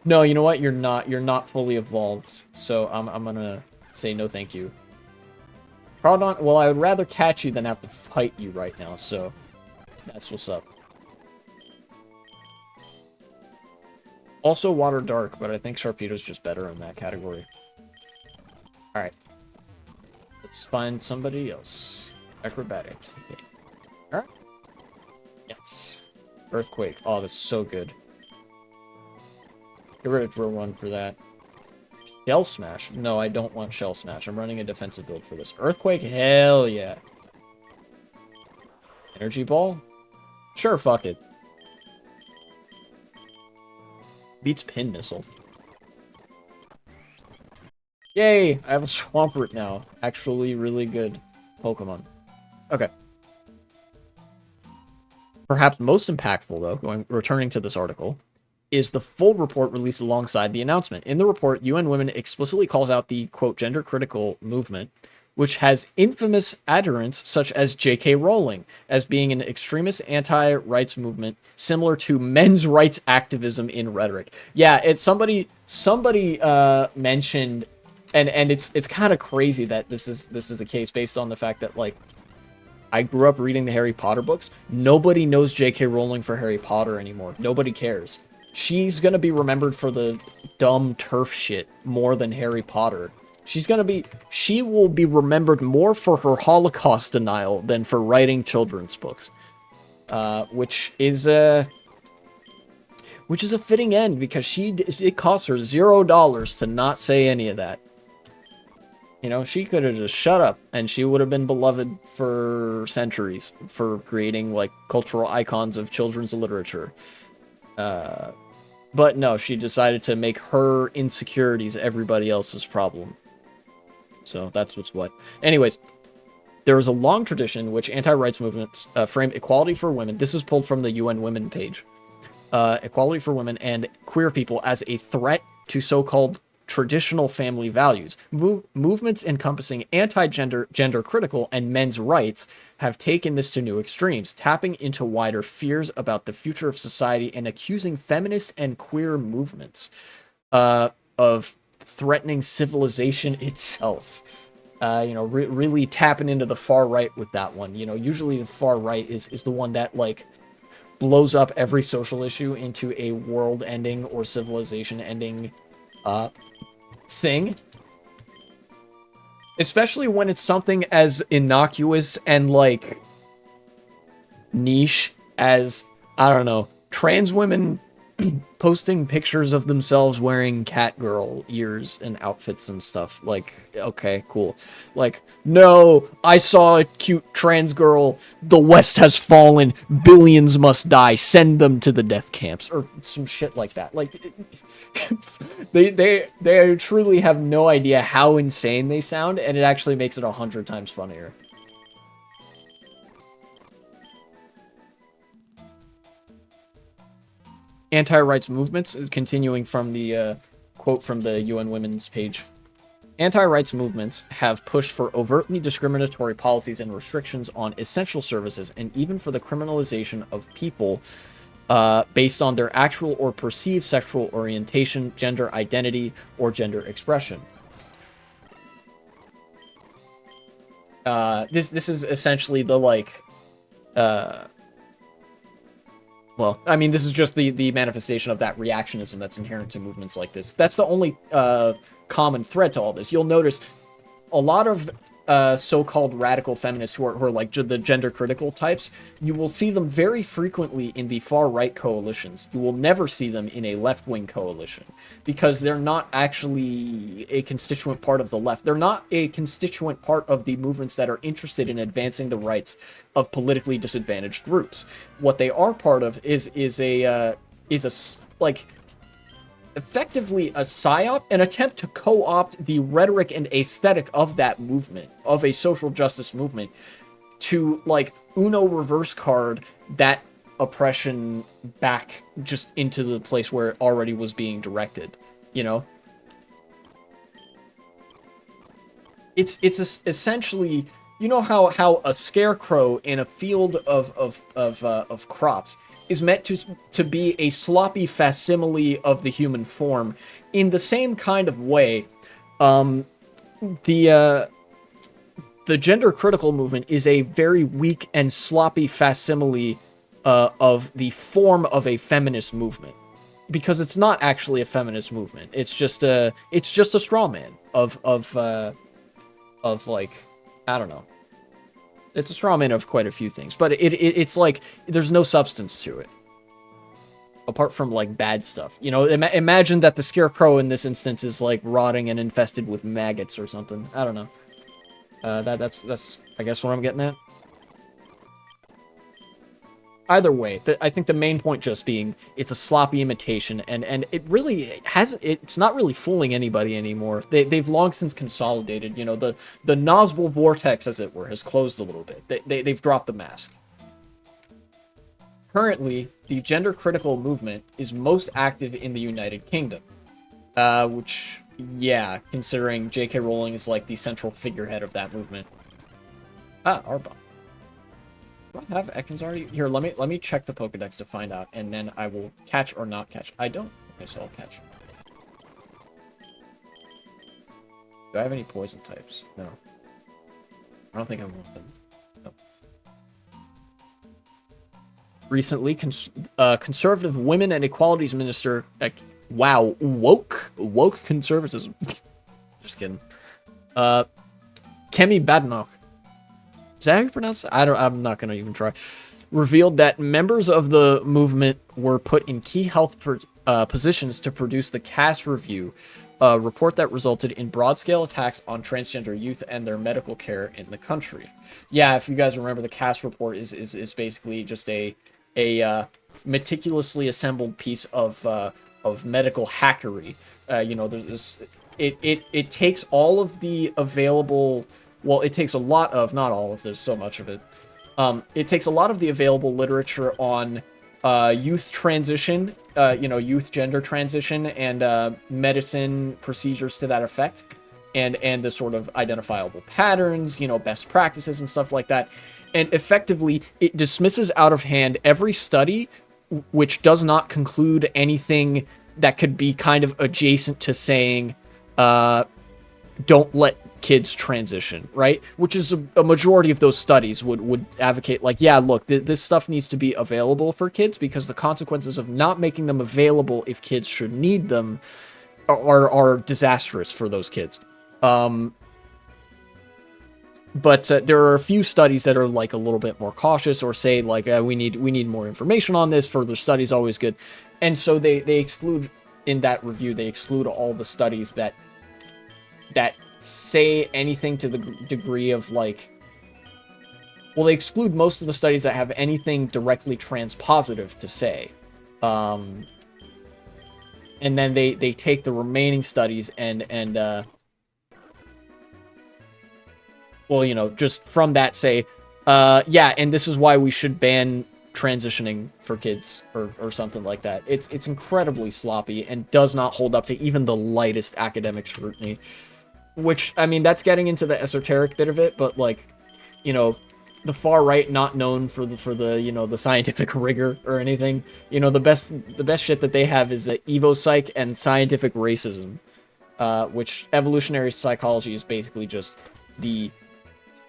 S1: No, you know what? You're not. You're not fully evolved. So I'm gonna say no thank you. Crawdon, well, I would rather catch you than have to fight you right now, so that's what's up. Also Water Dark, but I think Sharpedo's just better in that category. Alright. Let's find somebody else. Acrobatics. Okay. Alright. Yes. Earthquake. Oh, that's so good. Get rid of Drill Run for that. Shell Smash. No, I don't want Shell Smash. I'm running a defensive build for this. Earthquake? Hell yeah. Energy Ball? Sure, fuck it. Beats Pin Missile. Yay! I have a Swampert now. Actually, really good Pokemon. Okay. Perhaps most impactful, though, returning to this article, is the full report released alongside the announcement. In the report, UN Women explicitly calls out the, quote, gender-critical movement, which has infamous adherents such as J.K. Rowling, as being an extremist anti-rights movement similar to men's rights activism in rhetoric. Yeah, it's somebody mentioned, and it's kind of crazy that this is the case based on the fact that, like, I grew up reading the Harry Potter books. Nobody knows J.K. Rowling for Harry Potter anymore. Nobody cares. She's gonna be remembered for the dumb TERF shit more than Harry Potter. She will be remembered more for her Holocaust denial than for writing children's books. Which is a fitting end because it cost her $0 to not say any of that. You know, she could have just shut up and she would have been beloved for centuries for creating like cultural icons of children's literature. But no, she decided to make her insecurities everybody else's problem. So that's what's what. Anyways, there is a long tradition in which anti-rights movements frame equality for women. This is pulled from the UN Women page. Equality for women and queer people as a threat to so-called traditional family values. Movements encompassing anti-gender, gender-critical, and men's rights have taken this to new extremes, tapping into wider fears about the future of society and accusing feminist and queer movements of threatening civilization itself. Really tapping into the far right with that one. You know, usually the far right is the one that, like, blows up every social issue into a world-ending or civilization-ending thing. Especially when it's something as innocuous and, like, niche as, I don't know, trans women posting pictures of themselves wearing catgirl ears and outfits and stuff. Like, okay, cool. Like, no, I saw a cute trans girl. The West has fallen. Billions must die. Send them to the death camps. Or some shit like that. Like, they truly have no idea how insane they sound, and it actually makes it 100 times funnier. Anti-rights movements is continuing from the quote from the UN Women's page. Anti-rights movements have pushed for overtly discriminatory policies and restrictions on essential services and even for the criminalization of people based on their actual or perceived sexual orientation, gender identity, or gender expression. This is essentially the, like, well, I mean, this is just the manifestation of that reactionism that's inherent to movements like this. That's the only common thread to all this. You'll notice a lot of so-called radical feminists who are like the gender-critical types, you will see them very frequently in the far-right coalitions. You will never see them in a left-wing coalition because they're not actually a constituent part of the left. They're not a constituent part of the movements that are interested in advancing the rights of politically disadvantaged groups. What they are part of is effectively a psyop, an attempt to co-opt the rhetoric and aesthetic of that movement, of a social justice movement, to, like, Uno reverse card that oppression back just into the place where it already was being directed, you know? It's essentially, you know how a scarecrow in a field of crops is meant to be a sloppy facsimile of the human form. In the same kind of way, the gender critical movement is a very weak and sloppy facsimile of the form of a feminist movement, because it's not actually a feminist movement. It's just a straw man of like, I don't know. It's a straw man of quite a few things, but it's like there's no substance to it apart from, like, bad stuff. You know, imagine that the scarecrow in this instance is, like, rotting and infested with maggots or something. I don't know. That's I guess what I'm getting at. Either way, I think the main point just being it's a sloppy imitation, and it really hasn't. It's not really fooling anybody anymore. They've long since consolidated. You know, the Noswell vortex, as it were, has closed a little bit. They've dropped the mask. Currently, the gender critical movement is most active in the United Kingdom, which, yeah, considering J.K. Rowling is like the central figurehead of that movement. Ah, Arbok. Do I have Ekans already? Here, let me check the Pokedex to find out, and then I will catch or not catch. I don't. Okay, so I'll catch. Do I have any poison types? No. I don't think I want them. No. recently, conservative women and equalities minister, wow, woke conservatism. Just kidding. Kemi Badenoch. Is that how you pronounce it? I'm not gonna even try. Revealed that members of the movement were put in key health positions to produce the Cass Review, a report that resulted in broad-scale attacks on transgender youth and their medical care in the country. Yeah, if you guys remember, the Cass report is basically just a meticulously assembled piece of medical hackery. You know, it takes all of the available. Well, it takes a lot of, not all of, there's so much of it. It takes a lot of the available literature on youth transition, youth gender transition, and medicine procedures to that effect, and the sort of identifiable patterns, best practices and stuff like that. And effectively, it dismisses out of hand every study which does not conclude anything that could be kind of adjacent to saying, don't let kids transition, right? Which is a majority of those studies would advocate, like, yeah, look, this stuff needs to be available for kids because the consequences of not making them available if kids should need them are disastrous for those kids. But there are a few studies that are like a little bit more cautious, or say like we need more information on this. Further studies always good, and so they exclude, in that review, they exclude all the studies that say anything to the degree of like, well, they exclude most of the studies that have anything directly transpositive to say, and then they take the remaining studies and well, just from that say, yeah, and this is why we should ban transitioning for kids or something like that. It's incredibly sloppy and does not hold up to even the lightest academic scrutiny. Which, I mean, that's getting into the esoteric bit of it, but like, the far right, not known for the the scientific rigor or anything. The best shit that they have is evopsych and scientific racism, which evolutionary psychology is basically just the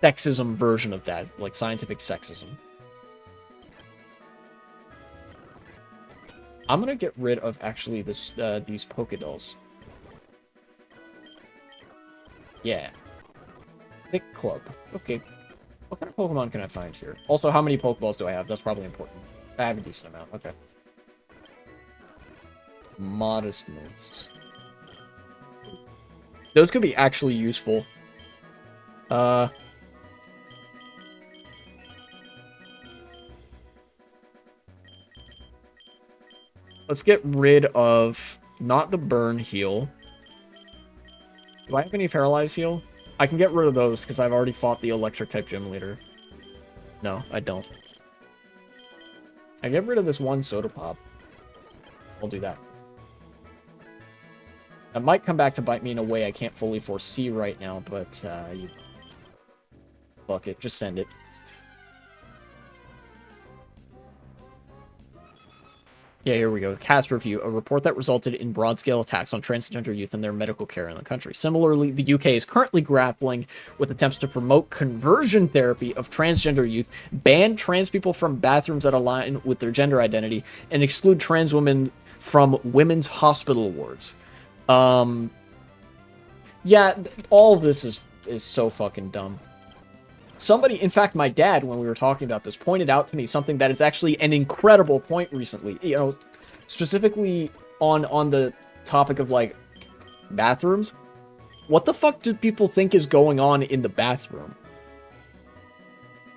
S1: sexism version of that, like scientific sexism. I'm gonna get rid of actually these Pokédolls. Yeah. Thick Club. Okay. What kind of Pokemon can I find here? Also, how many Pokeballs do I have? That's probably important. I have a decent amount. Okay. Modest Notes. Those could be actually useful. Let's get rid of not the Burn Heal. Do I have any Paralyze Heal? I can get rid of those because I've already fought the Electric-type Gym Leader. No, I don't. I get rid of this one Soda Pop. I'll do that. It might come back to bite me in a way I can't fully foresee right now, but fuck it, just send it. Yeah, here we go. Cass Review, a report that resulted in broad-scale attacks on transgender youth and their medical care in the country. Similarly, the UK is currently grappling with attempts to promote conversion therapy of transgender youth, ban trans people from bathrooms that align with their gender identity, and exclude trans women from women's hospital wards. Yeah, all of this is so fucking dumb. Somebody, in fact, my dad, when we were talking about this, pointed out to me something that is actually an incredible point recently. Specifically on the topic of, like, bathrooms. What the fuck do people think is going on in the bathroom?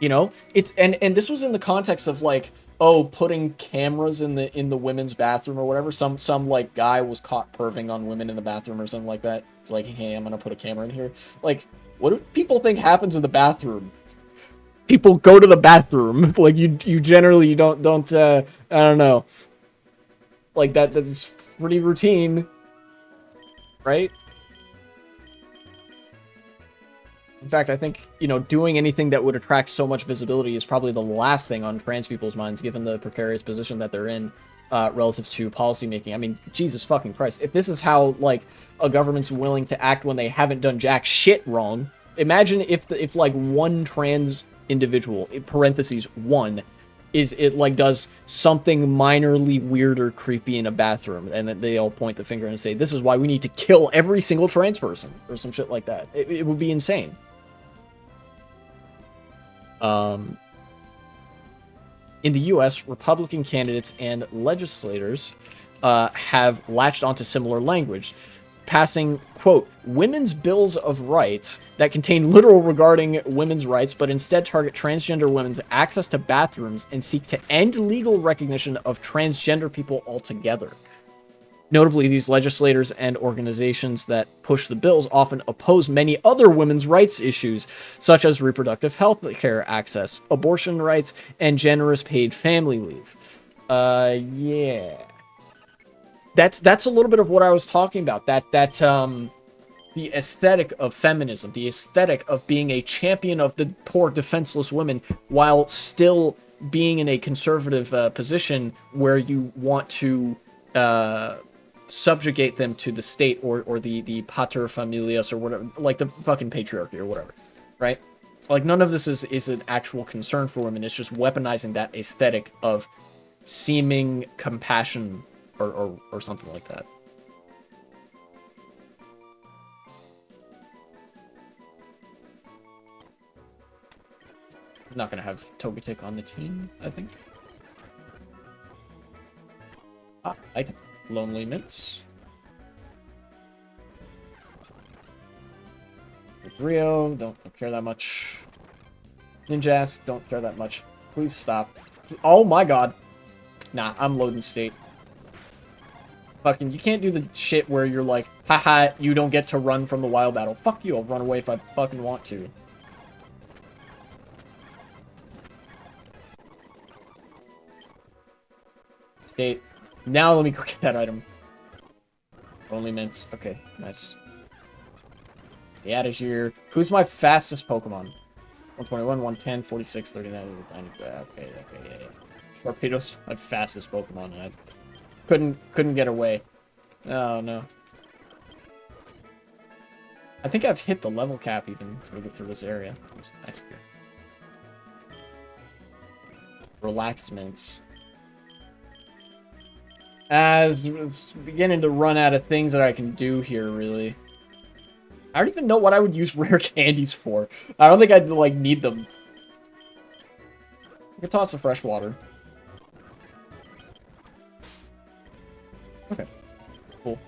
S1: It's and this was in the context of, like, oh, putting cameras in the women's bathroom or whatever. Some like guy was caught perving on women in the bathroom or something like that. It's like, hey, I'm gonna put a camera in here. Like, what do people think happens in the bathroom? People go to the bathroom. Like, you generally don't I don't know. Like, that's pretty routine. Right? In fact, I think, doing anything that would attract so much visibility is probably the last thing on trans people's minds, given the precarious position that they're in relative to policymaking. I mean, Jesus fucking Christ. If this is how, like, a government's willing to act when they haven't done jack shit wrong, imagine if like, one trans individual, in parentheses, one, is it like does something minorly weird or creepy in a bathroom, and then they all point the finger and say, this is why we need to kill every single trans person, or some shit like that. It would be insane. In the US, Republican candidates and legislators have latched onto similar language, passing, quote, women's bills of rights that contain literal regarding women's rights, but instead target transgender women's access to bathrooms and seek to end legal recognition of transgender people altogether. Notably, these legislators and organizations that push the bills often oppose many other women's rights issues, such as reproductive health care access, abortion rights, and generous paid family leave. Yeah. That's a little bit of what I was talking about. That's the aesthetic of feminism, the aesthetic of being a champion of the poor, defenseless women, while still being in a conservative position where you want to subjugate them to the state or the pater familias or whatever, like the fucking patriarchy or whatever, right? Like, none of this is an actual concern for women. It's just weaponizing that aesthetic of seeming compassion or something like that. I'm not gonna have Togetic on the team, I think. Ah, item. Lonely Mints. Rio, don't care that much. Ninjas, don't care that much. Please stop. Oh my god. Nah, I'm loading state. Fucking, you can't do the shit where you're like, haha, you don't get to run from the wild battle. Fuck you, I'll run away if I fucking want to. State. Now let me go get that item. Only mints. Okay, nice. Get out of here. Who's my fastest Pokemon? 121, 110, 46, 39, 90. Okay, yeah. Torpedo's my fastest Pokemon, and I couldn't get away. Oh no. I think I've hit the level cap even for this area. Relaxed mints. As it's beginning to run out of things that I can do here, really. I don't even know what I would use rare candies for. I don't think I'd, like, need them. I could toss some fresh water. Okay. Cool.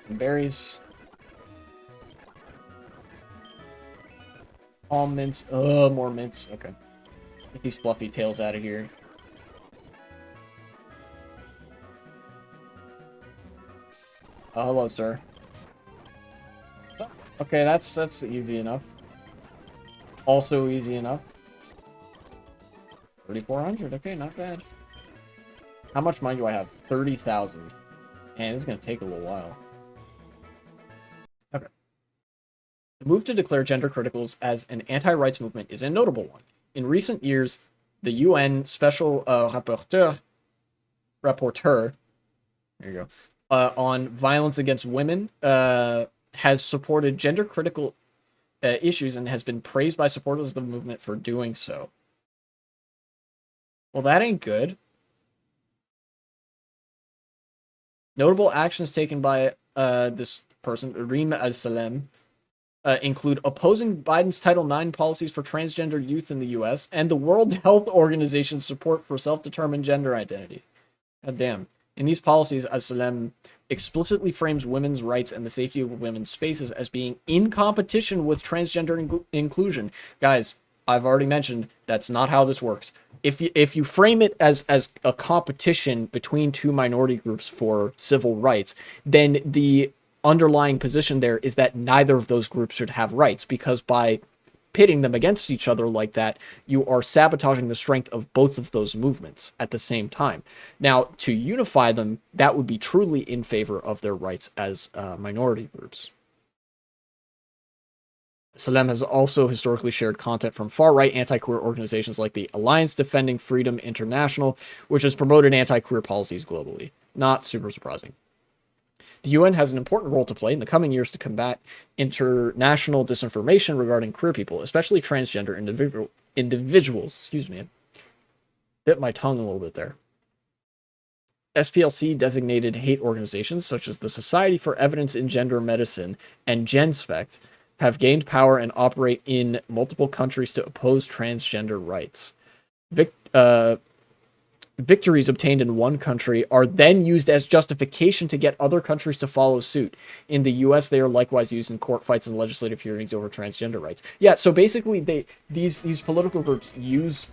S1: Some berries. All mints. Oh, more mints. Okay. Get these fluffy tails out of here. Oh, hello, sir. Okay, that's easy enough. Also easy enough. 3,400. Okay, not bad. How much money do I have? 30,000. Man, this is gonna take a little while. Okay. The move to declare gender criticals as an anti-rights movement is a notable one. In recent years, the UN Special Rapporteur, there you go, on violence against women has supported gender-critical issues and has been praised by supporters of the movement for doing so. Well, that ain't good. Notable actions taken by this person, Reem Al-Salem, include opposing Biden's Title IX policies for transgender youth in the U.S. and the World Health Organization's support for self-determined gender identity. God damn. In these policies, Al-Salem explicitly frames women's rights and the safety of women's spaces as being in competition with transgender inclusion. Guys, I've already mentioned that's not how this works. If you frame it as a competition between two minority groups for civil rights, then the underlying position there is that neither of those groups should have rights, because by pitting them against each other like that, you are sabotaging the strength of both of those movements at the same time. Now, to unify them, that would be truly in favor of their rights as minority groups. Salem has also historically shared content from far-right anti-queer organizations like the Alliance Defending Freedom International, which has promoted anti-queer policies globally. Not super surprising. The UN has an important role to play in the coming years to combat international disinformation regarding queer people, especially transgender individuals. Excuse me. Bit my tongue a little bit there. SPLC designated hate organizations such as the Society for Evidence in Gender Medicine and GenSpect have gained power and operate in multiple countries to oppose transgender rights. Victories obtained in one country are then used as justification to get other countries to follow suit. In the US, they are likewise used in court fights and legislative hearings over transgender rights. Yeah, so basically these political groups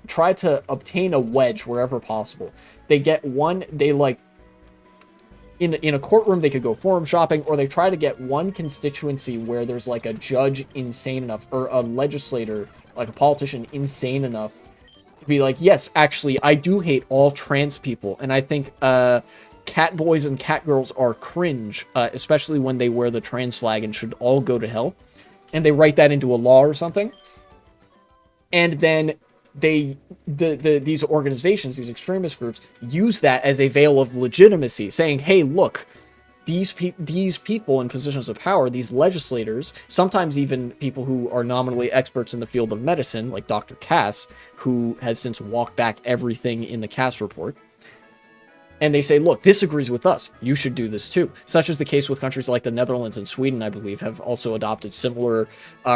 S1: try to obtain a wedge wherever possible. They get one, they like in a courtroom, they could go forum shopping, or they try to get one constituency where there's like a judge insane enough, or a legislator, like a politician insane enough to be like, yes, actually, I do hate all trans people, and I think cat boys and cat girls are cringe, especially when they wear the trans flag and should all go to hell. And they write that into a law or something. And then these organizations, these extremist groups, use that as a veil of legitimacy, saying, hey, look, these people in positions of power, these legislators, sometimes even people who are nominally experts in the field of medicine, like Dr. Cass, who has since walked back everything in the Cass report, and they say, look, this agrees with us. You should do this too. Such is the case with countries like the Netherlands and Sweden, I believe, have also adopted similar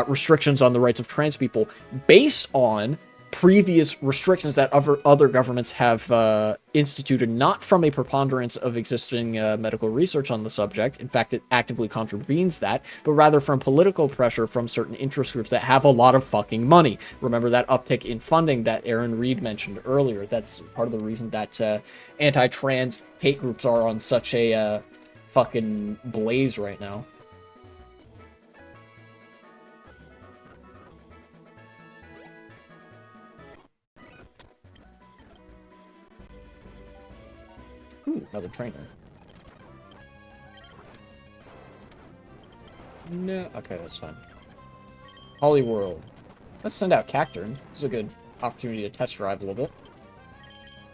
S1: restrictions on the rights of trans people based on previous restrictions that other governments have instituted, not from a preponderance of existing medical research on the subject. In fact, it actively contravenes that, but rather from political pressure from certain interest groups that have a lot of fucking money. Remember that uptick in funding that Aaron Reed mentioned earlier. That's part of the reason that anti-trans hate groups are on such a fucking blaze right now. Ooh, another trainer. No, okay, that's fine. Holly World. Let's send out Cacturn. This is a good opportunity to test drive a little bit.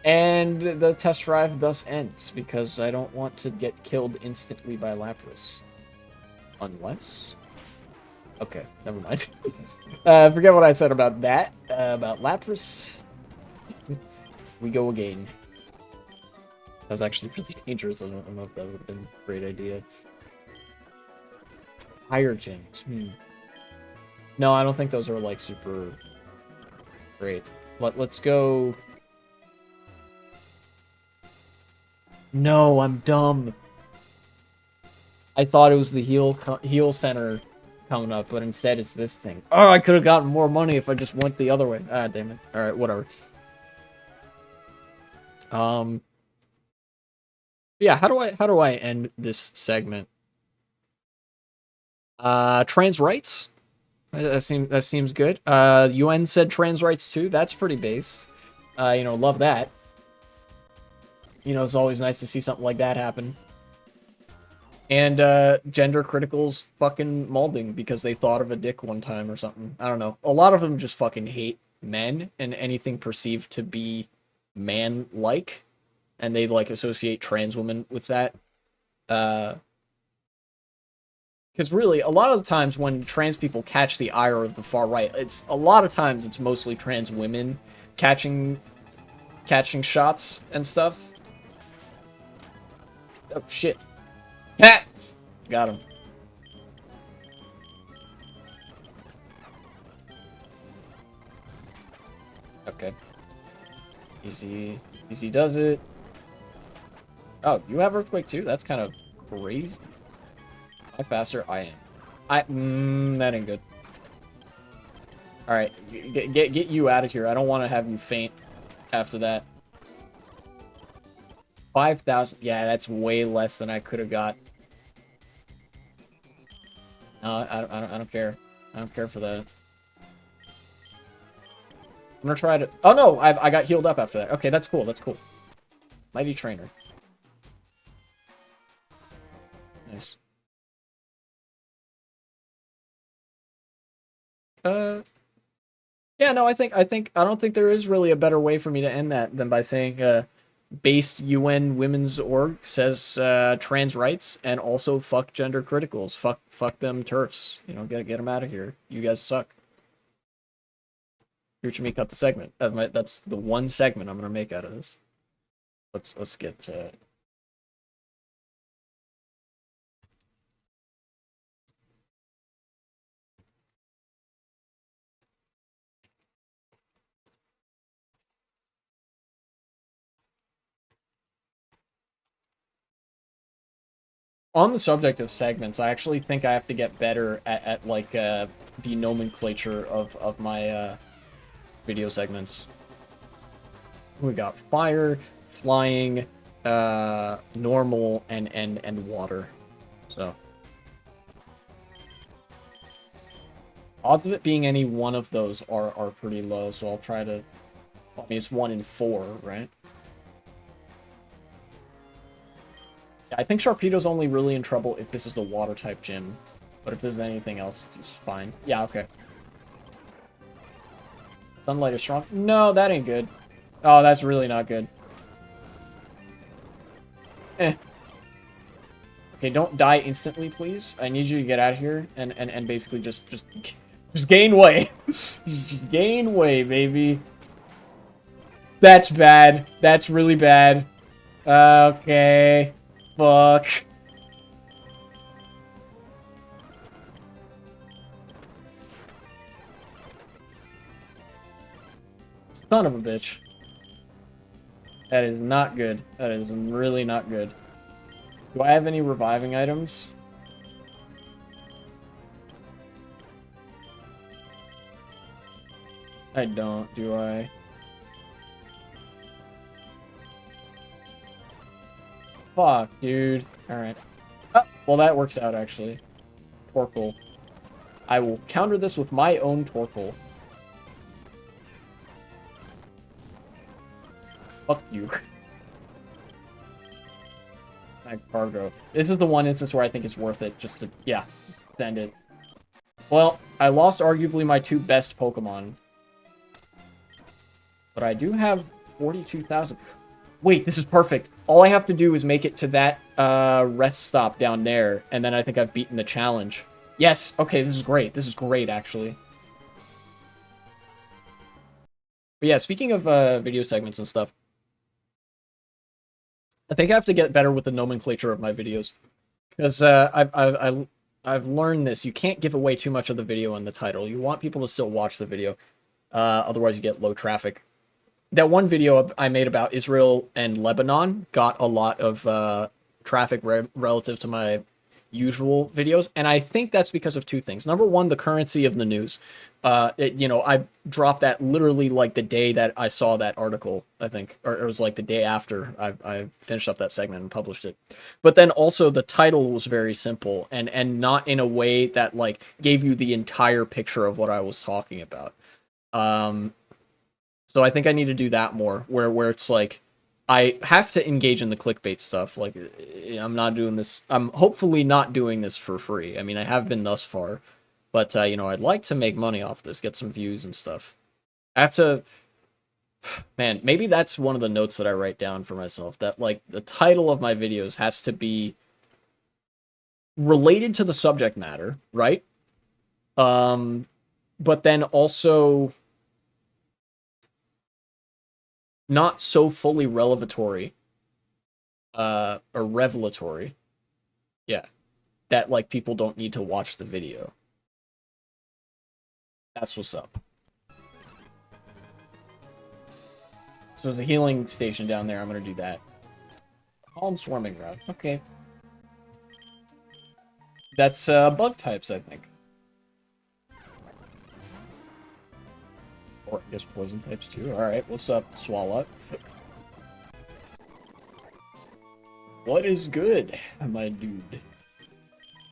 S1: And the test drive thus ends, because I don't want to get killed instantly by Lapras. Unless... Okay, never mind. Forget what I said about that. About Lapras. We go again. That was actually really dangerous. I don't know if that would have been a great idea. Higher gyms. No, I don't think those are, like, super great. Let's go... No, I'm dumb. I thought it was the heal center coming up, but instead it's this thing. Oh, I could have gotten more money if I just went the other way. Ah, damn it. Alright, whatever. Yeah, how do I end this segment? Trans rights? That seems good. UN said trans rights too. That's pretty based. Love that. It's always nice to see something like that happen. And gender critical's fucking molding because they thought of a dick one time or something. I don't know. A lot of them just fucking hate men and anything perceived to be man-like. And they, like, associate trans women with that. Because really, a lot of the times when trans people catch the ire of the far right, it's mostly trans women catching shots and stuff. Oh, shit. Ha! Got him. Okay. Easy does it. Oh, you have Earthquake too? That's kind of crazy. Am I faster? I am. That ain't good. Alright, get you out of here. I don't want to have you faint after that. 5,000. Yeah, that's way less than I could have got. No, I don't care. I don't care for that. I'm gonna try to... Oh no! I got healed up after that. Okay, that's cool. That's cool. Mighty Trainer. Nice. Yeah, no, I don't think there is really a better way for me to end that than by saying, based UN women's org says, trans rights and also fuck gender criticals. Fuck them TERFs. Get them out of here. You guys suck. Future me cut the segment. That's the one segment I'm gonna make out of this. Let's get on the subject of segments. I actually think I have to get better at like the nomenclature of my video segments. We got fire, flying, normal, and water. So odds of it being any one of those are pretty low. So I'll try to. I mean, it's 1 in 4, right? Yeah, I think Sharpedo's only really in trouble if this is the water type gym. But if there's anything else, it's fine. Yeah, okay. Sunlight is strong. No, that ain't good. Oh, that's really not good. Eh. Okay, don't die instantly, please. I need you to get out of here and basically just gain weight. just gain weight, baby. That's bad. That's really bad. Okay. Fuck. Son of a bitch. That is not good. That is really not good. Do I have any reviving items? I don't, do I? Fuck, dude. Alright. Oh, well, that works out, actually. Torkoal. I will counter this with my own Torkoal. Fuck you. Cargo. This is the one instance where I think it's worth it just to, yeah, send it. Well, I lost arguably my 2 best Pokemon. But I do have 42,000. Wait, this is perfect. All I have to do is make it to that rest stop down there, and then I think I've beaten the challenge. Yes, okay, this is great. This is great, actually. But yeah, speaking of video segments and stuff, I think I have to get better with the nomenclature of my videos. Because I've learned this. You can't give away too much of the video in the title. You want people to still watch the video. Otherwise, you get low traffic. That one video I made about Israel and Lebanon got a lot of traffic relative to my usual videos, and I think that's because of 2 things. Number one, the currency of the news. I dropped that literally like the day that I saw that article, I think, or it was like the day after I finished up that segment and published it. But then also the title was very simple and not in a way that like gave you the entire picture of what I was talking about. So I think I need to do that more, where it's like, I have to engage in the clickbait stuff. Like, I'm not doing this. I'm hopefully not doing this for free. I mean, I have been thus far, but I'd like to make money off this, get some views and stuff. I have to, man. Maybe that's one of the notes that I write down for myself. That like the title of my videos has to be related to the subject matter, right? But then also not so fully revelatory, or revelatory, yeah, that like people don't need to watch the video. That's what's up. So the healing station down there, I'm gonna do that. Calm swarming route. Okay. That's bug types, I think. Or I guess poison types too. Alright, what's up, Swallow? What is good, my dude?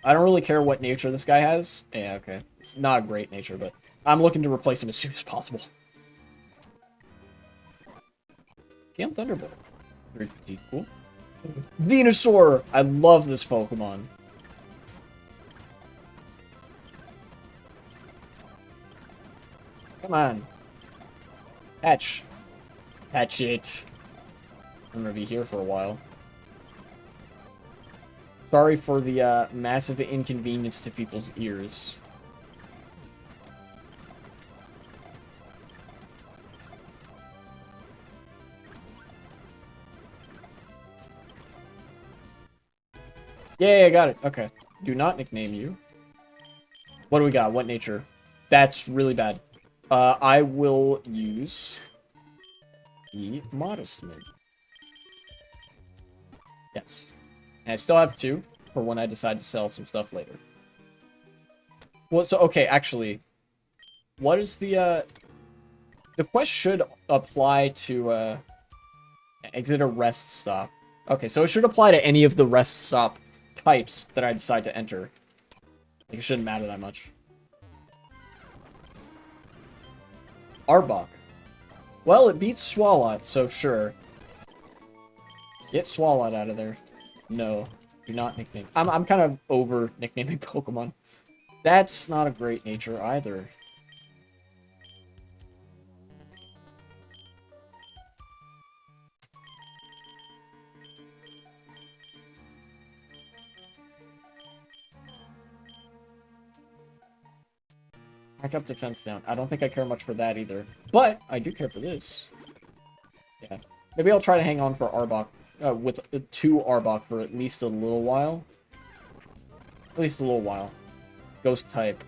S1: I don't really care what nature this guy has. Yeah, okay. It's not a great nature, but I'm looking to replace him as soon as possible. Camp Thunderbolt. Pretty cool. Venusaur! I love this Pokemon. Come on. Hatch. Hatch it. I'm gonna be here for a while. Sorry for the massive inconvenience to people's ears. Yeah, got it. Okay. Do not nickname you. What do we got? What nature? That's really bad. I will use the modest mid. Yes. And I still have 2 for when I decide to sell some stuff later. Well, so, okay, actually, what is the quest should apply to, exit a rest stop. Okay, so it should apply to any of the rest stop types that I decide to enter. Like, it shouldn't matter that much. Arbok. Well, it beats Swalot, so sure. Get Swalot out of there. No, do not nickname. I'm kind of over nicknaming Pokemon. That's not a great nature either. Back up, defense down. I don't think I care much for that either. But I do care for this. Yeah. Maybe I'll try to hang on for Arbok. With 2 Arbok for at least a little while. At least a little while. Ghost type.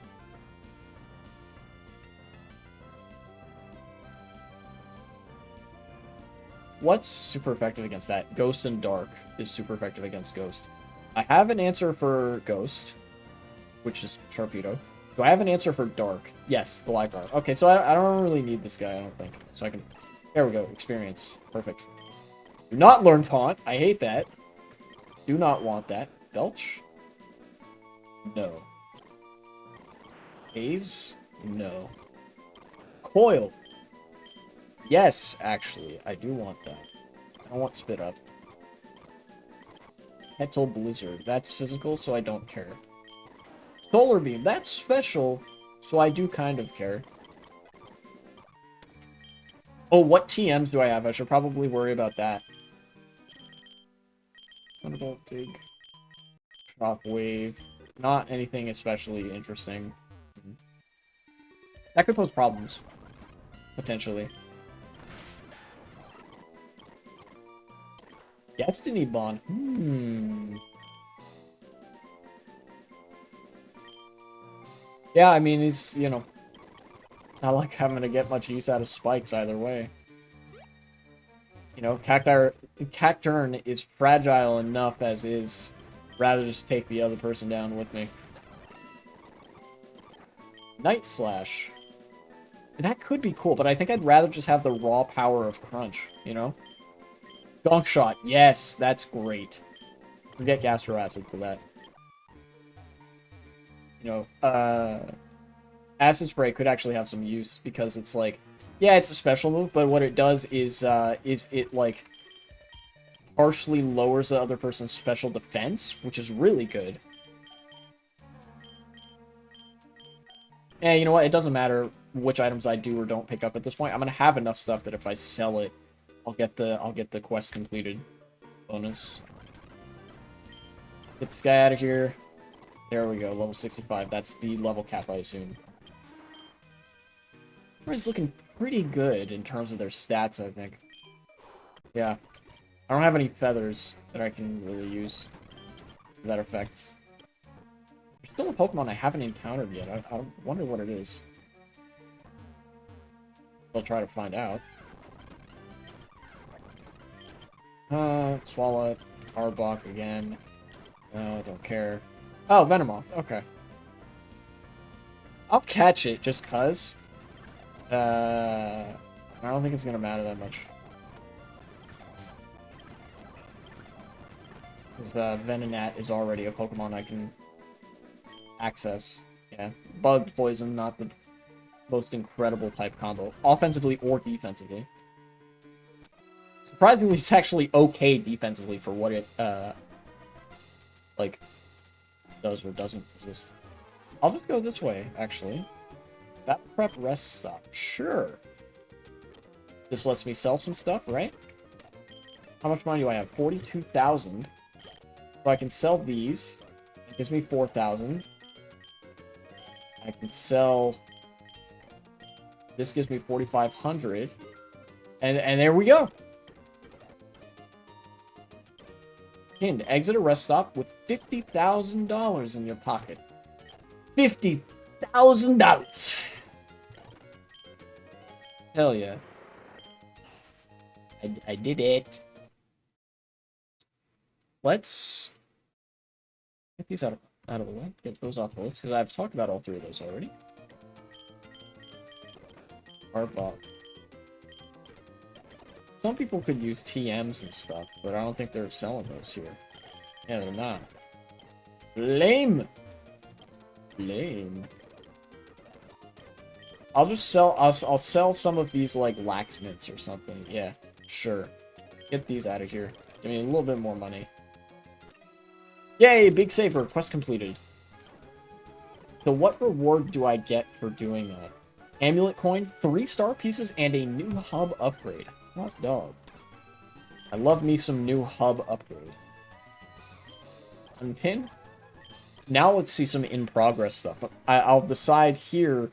S1: What's super effective against that? Ghost and Dark is super effective against Ghost. I have an answer for Ghost, which is Sharpedo. Do I have an answer for Dark? Yes, the Life Guard. Okay, so I don't really need this guy, I don't think. So I can... There we go, experience. Perfect. Do not learn Taunt. I hate that. Do not want that. Belch? No. Haze? No. Coil? Yes, actually. I do want that. I don't want Spit Up. Petal Blizzard. That's physical, so I don't care. Solar Beam. That's special, so I do kind of care. Oh, what TMs do I have? I should probably worry about that. Thunderbolt, Dig. Shockwave. Not anything especially interesting. That could pose problems. Potentially. Destiny Bond. Yeah, I mean, he's, you know, not like having to get much use out of spikes either way. You know, Cacturn is fragile enough as is. Rather just take the other person down with me. Night Slash. That could be cool, but I think I'd rather just have the raw power of Crunch, you know? Gunk Shot. Yes, that's great. Forget Gastro Acid for that. You know, Acid Spray could actually have some use because it's like, yeah, it's a special move, but what it does is it, like, partially lowers the other person's special defense, which is really good. And you know what? It doesn't matter which items I do or don't pick up at this point. I'm gonna have enough stuff that if I sell it, I'll get the quest completed bonus. Get this guy out of here. There we go, level 65. That's the level cap, I assume. Everybody's looking pretty good in terms of their stats, I think. Yeah. I don't have any feathers that I can really use for that effect. There's still a Pokemon I haven't encountered yet. I wonder what it is. I'll try to find out. Swallow, Arbok again. No, I don't care. Oh, Venomoth. Okay. I'll catch it just cuz. I don't think it's gonna matter that much. Because Venonat is already a Pokemon I can access. Yeah. Bug Poison, not the most incredible type combo. Offensively or defensively. Surprisingly, it's actually okay defensively for what it, like, does or doesn't resist. I'll just go this way, actually. That prep rest stop. Sure. This lets me sell some stuff, right? How much money do I have? 42,000. So I can sell these. It gives me 4,000. I can sell... This gives me 4,500. And there we go. Pinned. Exit a rest stop with $50,000 in your pocket. $50,000. Hell yeah. I did it. Let's get these out of the way. Get those off the list, because I've talked about all three of those already. Arbok. Some people could use TMs and stuff, but I don't think they're selling those here. Yeah, they're not. Lame. Lame. I'll just sell. I'll sell some of these like laxmints or something. Yeah, sure. Get these out of here. Give me a little bit more money. Yay! Big saver. Quest completed. So what reward do I get for doing that? Amulet coin, 3 star pieces, and a new hub upgrade. Hot dog. I love me some new hub upgrade. Unpin. Now let's see some in-progress stuff. I'll decide here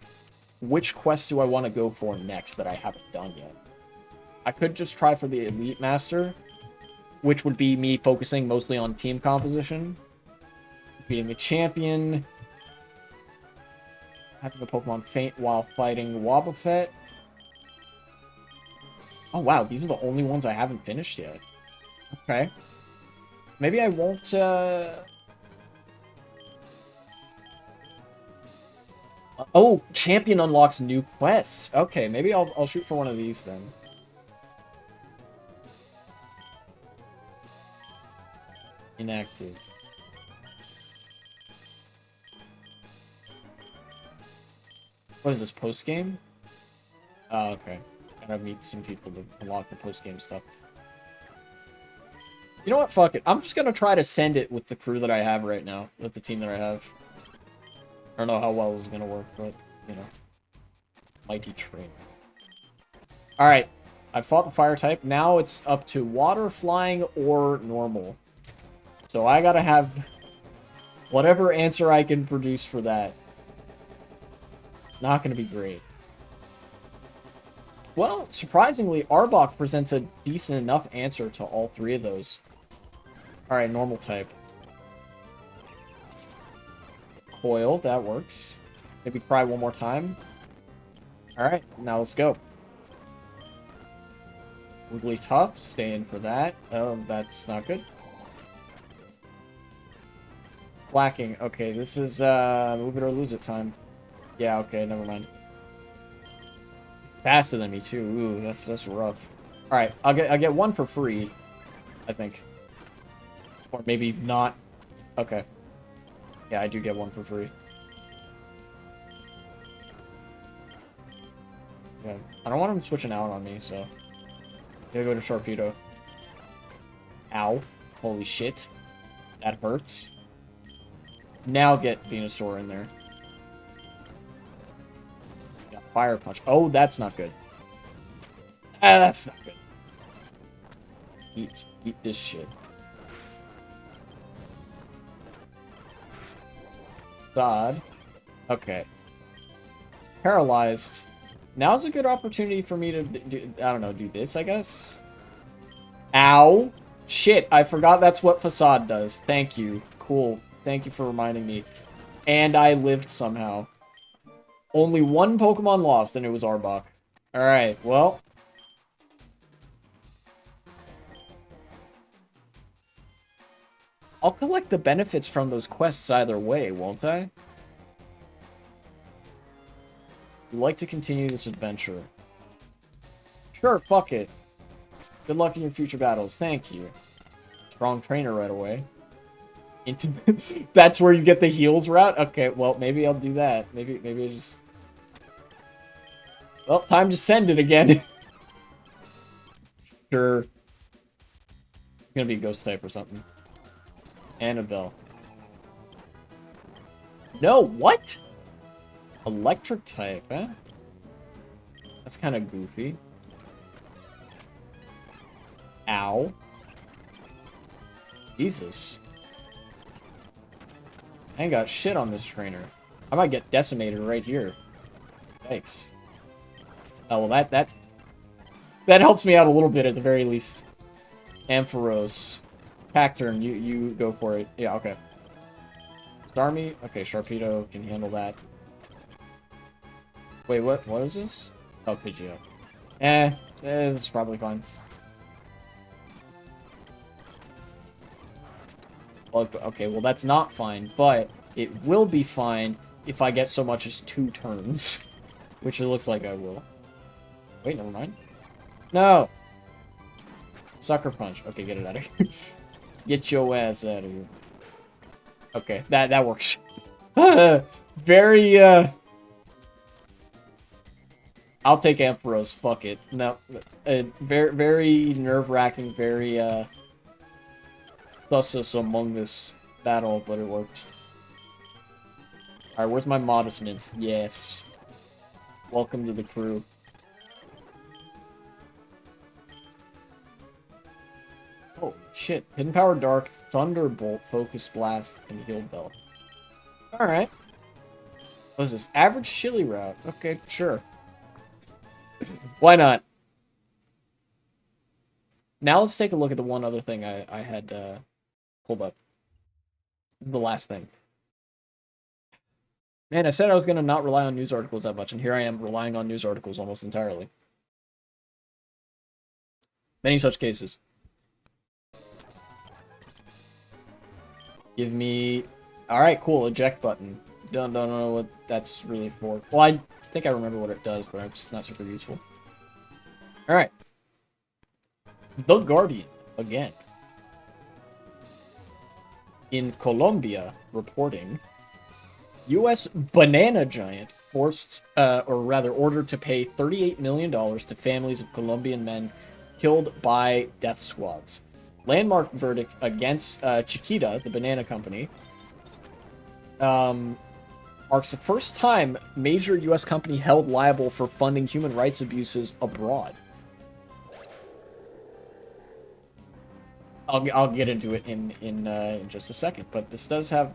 S1: which quest do I want to go for next that I haven't done yet. I could just try for the Elite Master, which would be me focusing mostly on team composition. Beating the champion. Having the Pokemon faint while fighting Wobbuffet. Oh wow, these are the only ones I haven't finished yet. Okay. Maybe I won't, Oh, champion unlocks new quests. Okay, maybe I'll shoot for one of these then. Inactive. What is this, post-game? Oh, okay. Gotta meet some people to unlock the post-game stuff. You know what? Fuck it. I'm just gonna try to send it with the crew that I have right now. With the team that I have. I don't know how well this is gonna work, but, you know. Mighty Trainer. Alright. I fought the fire type. Now it's up to water, flying, or normal. So I gotta have whatever answer I can produce for that. It's not gonna be great. Well, surprisingly, Arbok presents a decent enough answer to all three of those. Alright, normal type. Coil, that works. Maybe cry one more time. Alright, now let's go. Wigglytuff, stay in for that. Oh, that's not good. Slacking. Okay, this is move it or lose it time. Yeah, okay, never mind. Faster than me too. Ooh, that's rough. All right, I'll get one for free, I think. Or maybe not. Okay. Yeah, I do get one for free. Yeah, I don't want him switching out on me, so gotta go to Sharpedo. Ow! Holy shit, that hurts. Now get Venusaur in there. Fire Punch. Oh, that's not good. Ah, that's not good. Eat this shit. Sod. Okay. Paralyzed. Now's a good opportunity for me to do, I don't know, do this, I guess? Ow! Shit, I forgot that's what Facade does. Thank you. Cool. Thank you for reminding me. And I lived somehow. Only one Pokemon lost, and it was Arbok. Alright, well. I'll collect the benefits from those quests either way, won't I? Would like to continue this adventure. Sure, fuck it. Good luck in your future battles. Thank you. Strong trainer right away. That's where you get the heals route? Okay, well, maybe I'll do that. Maybe I just... Well, time to send it again. Sure. It's gonna be a ghost type or something. Annabelle. No, what? Electric type, eh? That's kind of goofy. Ow. Jesus. I ain't got shit on this trainer. I might get decimated right here. Yikes. Oh, well, that helps me out a little bit at the very least. Ampharos. Pack turn. You go for it. Yeah, okay. Starmie? Okay, Sharpedo can handle that. Wait, what is this? Oh, Pidgeot. This is probably fine. Well, okay, well that's not fine, but it will be fine if I get so much as 2 turns. Which it looks like I will. Wait, never mind. No! Sucker Punch. Okay, get it out of here. Get your ass out of here. Okay, that works. Very, I'll take Ampharos, fuck it. No, very nerve-wracking, very, susus among this battle, but it worked. Alright, where's my Modest Mints? Yes. Welcome to the crew. Oh, shit. Hidden Power Dark, Thunderbolt, Focus Blast, and Heal Bell. Alright. What is this? Average Chili Route. Okay, sure. Why not? Now let's take a look at the one other thing I had pulled up. This is the last thing. Man, I said I was going to not rely on news articles that much, and here I am relying on news articles almost entirely. Many such cases. Give me... Alright, cool, eject button. Don't know what that's really for. Well, I think I remember what it does, but it's not super useful. Alright. The Guardian, again. In Colombia, reporting... U.S. banana giant forced, or rather ordered to pay $38 million to families of Colombian men killed by death squads. Landmark verdict against Chiquita, the banana company, marks the first time major U.S. company held liable for funding human rights abuses abroad. I'll get into it in just a second, but this does have...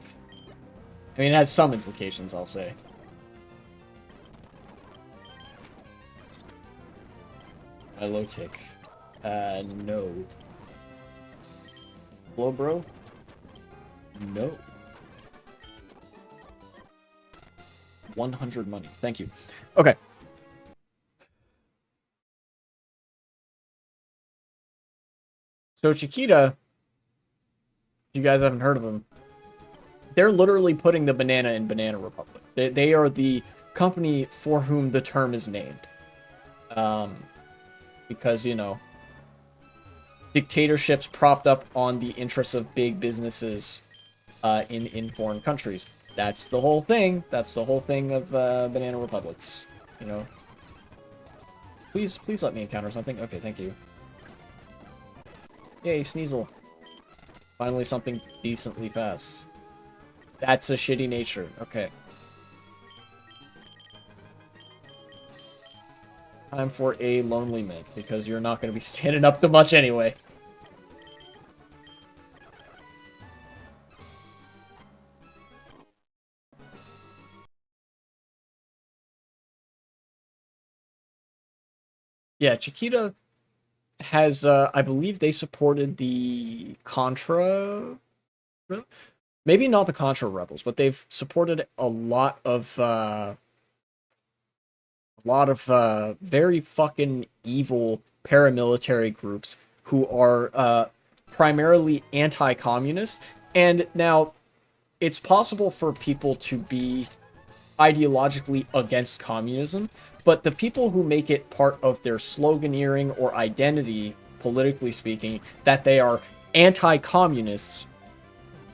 S1: I mean, it has some implications, I'll say. My low tick. No. Blow, bro? No. 100 money. Thank you. Okay. So Chiquita, if you guys haven't heard of them, they're literally putting the banana in Banana Republic. They are the company for whom the term is named. Because, you know, dictatorships propped up on the interests of big businesses in foreign countries. That's the whole thing. That's the whole thing of Banana Republics, you know. Please let me encounter something. Okay, thank you. Yay, Sneasel. Finally something decently fast. That's a shitty nature. Okay. Time for a lonely mint, because you're not going to be standing up to much anyway. Yeah, Chiquita has, I believe they supported the Contra... Maybe not the Contra rebels, but they've supported a lot of very fucking evil paramilitary groups who are primarily anti-communist. And now, it's possible for people to be ideologically against communism, but the people who make it part of their sloganeering or identity, politically speaking, that they are anti-communists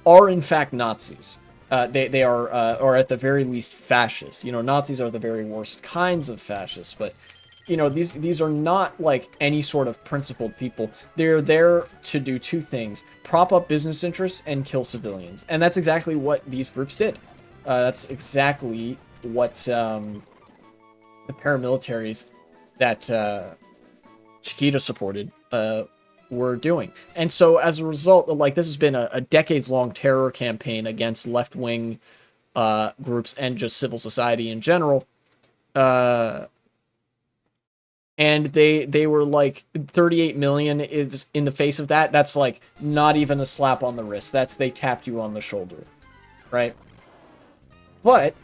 S1: are in fact Nazis. They are, or at the very least, fascists. You know, Nazis are the very worst kinds of fascists, but, you know, these are not, like, any sort of principled people. They're there to do two things: prop up business interests and kill civilians. And that's exactly what these groups did. That's exactly what the paramilitaries that Chiquita supported were doing. And so as a result, like, this has been a decades-long terror campaign against left-wing groups and just civil society in general. and they were like 38 million is in the face of that. That's like not even a slap on the wrist. That's they tapped you on the shoulder, right? But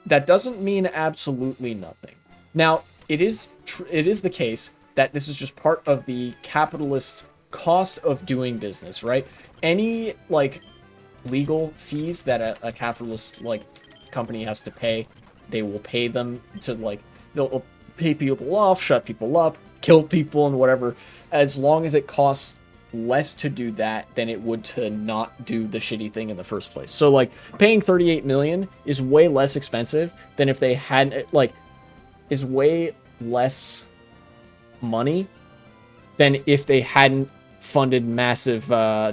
S1: that doesn't mean absolutely nothing. Now, it is the case that this is just part of the capitalist cost of doing business, right? Any like legal fees that a capitalist like company has to pay, they will pay them to like they'll pay people off, shut people up, kill people and whatever, as long as it costs less to do that than it would to not do the shitty thing in the first place. So like paying 38 million is way less expensive than if they had like is way less money than if they hadn't funded massive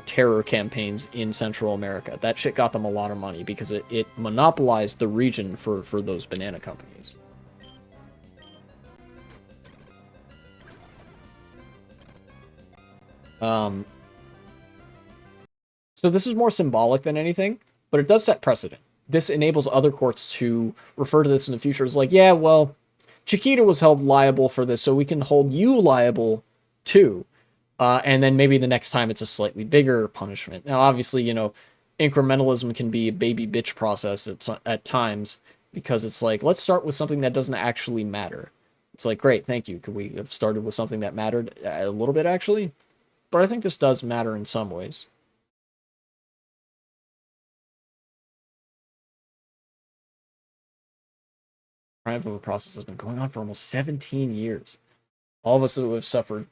S1: terror campaigns in Central America. That shit got them a lot of money because it monopolized the region for those banana companies. So this is more symbolic than anything, but it does set precedent. This enables other courts to refer to this in the future as like, yeah, well, Chiquita was held liable for this, so we can hold you liable too. And then maybe the next time it's a slightly bigger punishment. Now, obviously, you know, incrementalism can be a baby bitch process at times because it's like, let's start with something that doesn't actually matter. It's like, great, thank you. Could we have started with something that mattered a little bit, actually? But I think this does matter in some ways. Trial of a process has been going on for almost 17 years. All of us who have suffered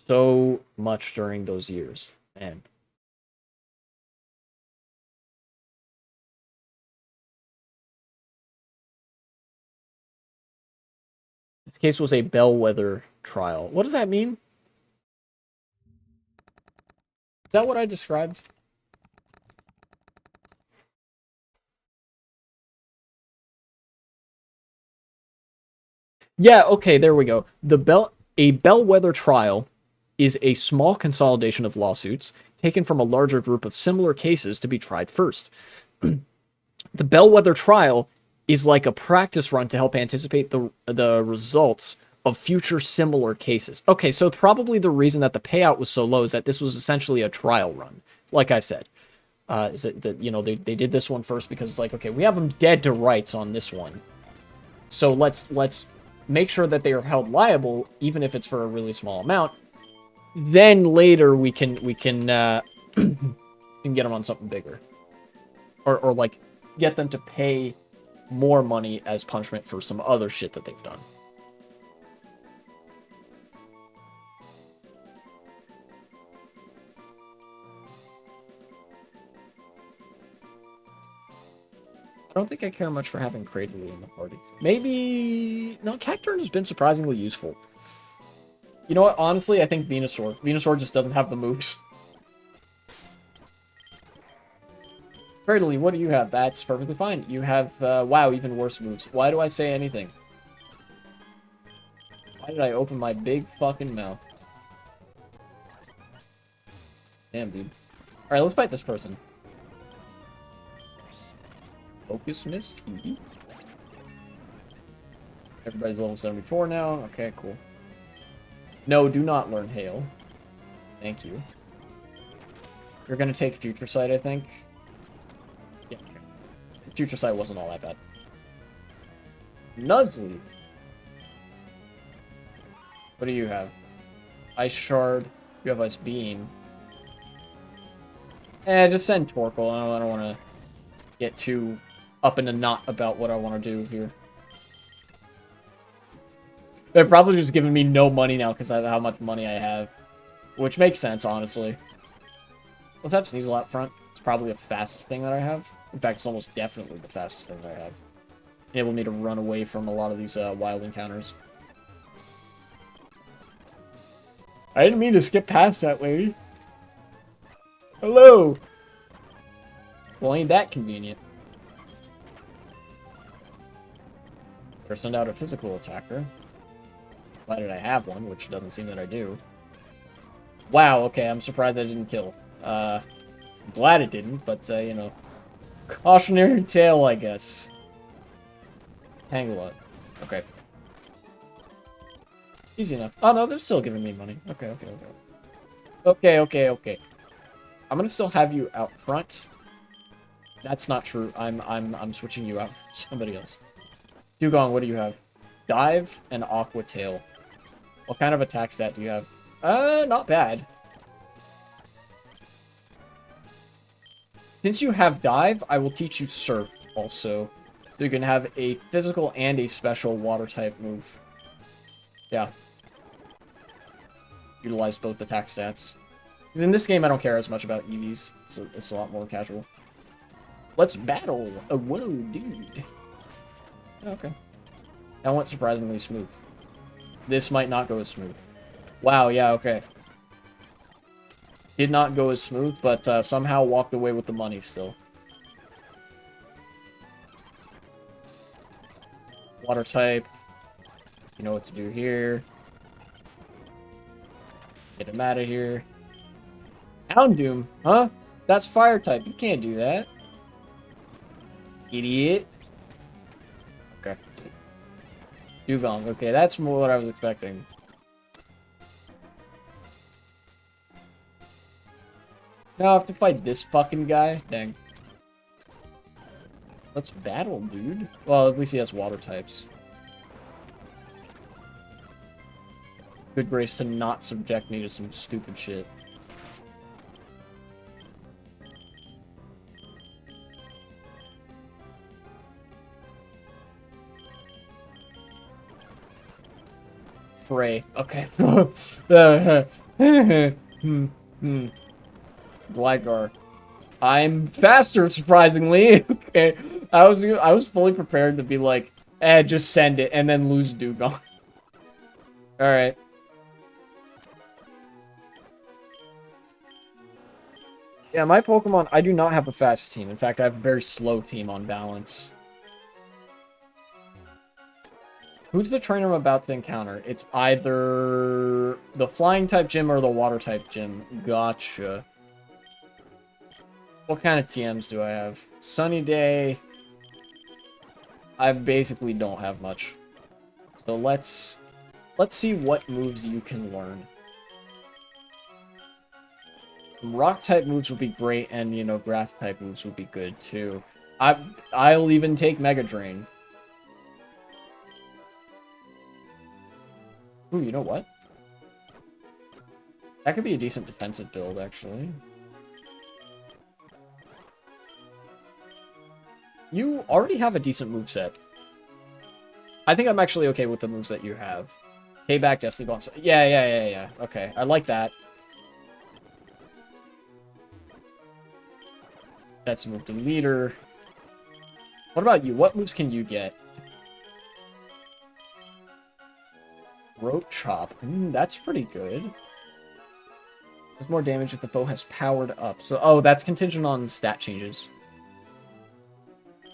S1: so much during those years. Man. This case was a bellwether trial. What does that mean? Is that what I described? Yeah, okay, there we go. A bellwether trial is a small consolidation of lawsuits taken from a larger group of similar cases to be tried first. The bellwether trial is like a practice run to help anticipate the results of future similar cases. Okay, so probably the reason that the payout was so low is that this was essentially a trial run. Like I said, is it that, you know, they did this one first because it's like, okay, we have them dead to rights on this one, so let's make sure that they are held liable, even if it's for a really small amount. Then later we can can get them on something bigger, or like get them to pay more money as punishment for some other shit that they've done. I don't think I care much for having Cradley in the party. Maybe... No, Cacturn has been surprisingly useful. You know what? Honestly, I think Venusaur. Venusaur just doesn't have the moves. Cradley, what do you have? That's perfectly fine. You have, wow, even worse moves. Why do I say anything? Why did I open my big fucking mouth? Damn, dude. Alright, let's fight this person. Focus miss? Everybody's level 74 now. Okay, cool. No, do not learn Hail. Thank you. You're gonna take Future Sight, I think. Yeah, okay. Future Sight wasn't all that bad. Nuzleaf. What do you have? Ice Shard. You have Ice Beam. Just send Torkoal. I don't want to get too up in a knot about what I want to do here. They're probably just giving me no money now because of how much money I have. Which makes sense, honestly. Let's have Sneasel out front. It's probably the fastest thing that I have. In fact, it's almost definitely the fastest thing that I have. Enable me to run away from a lot of these wild encounters. I didn't mean to skip past that lady. Hello! Well, ain't that convenient. Or send out a physical attacker. Why did I have one, which doesn't seem that I do. Wow, okay, I'm surprised I didn't kill. I'm glad it didn't, but, you know. Cautionary tale, I guess. Tangle up. Okay. Easy enough. Oh, no, they're still giving me money. Okay, okay, okay. Okay, okay, okay. I'm gonna still have you out front. That's not true. I'm switching you out for somebody else. Dugong, what do you have? Dive and Aqua Tail. What kind of attack stat do you have? Not bad. Since you have Dive, I will teach you Surf also. So you can have a physical and a special water type move. Yeah. Utilize both attack stats. In this game, I don't care as much about EVs. It's a lot more casual. Let's battle! Oh, whoa, dude. Okay. That went surprisingly smooth. This might not go as smooth. Wow, yeah, okay. Did not go as smooth, but somehow walked away with the money still. Water type. You know what to do here. Get him out of here. Houndoom, huh? That's fire type. You can't do that. Idiot. Okay. Dugong. Okay, that's more what I was expecting. Now I have to fight this fucking guy? Dang. Let's battle, dude. Well, at least he has water types. Good grace to not subject me to some stupid shit. Pray. Okay. Gligar. I'm faster, surprisingly. Okay. I was fully prepared to be like, just send it and then lose Dugong. Alright. Yeah, my Pokemon, I do not have a fast team. In fact, I have a very slow team on balance. Who's the trainer I'm about to encounter? It's either the flying type gym or the water type gym. Gotcha. What kind of TMs do I have? Sunny Day. I basically don't have much. So let's see what moves you can learn. Some rock type moves would be great, and you know, grass type moves would be good too. I'll even take Mega Drain. Ooh, you know what? That could be a decent defensive build, actually. You already have a decent moveset. I think I'm actually okay with the moves that you have. Payback, Destiny Bond. Yeah. Okay, I like that. That's a move to leader. What about you? What moves can you get? Rope Chop. That's pretty good. Does more damage if the foe has powered up. So, oh, that's contingent on stat changes.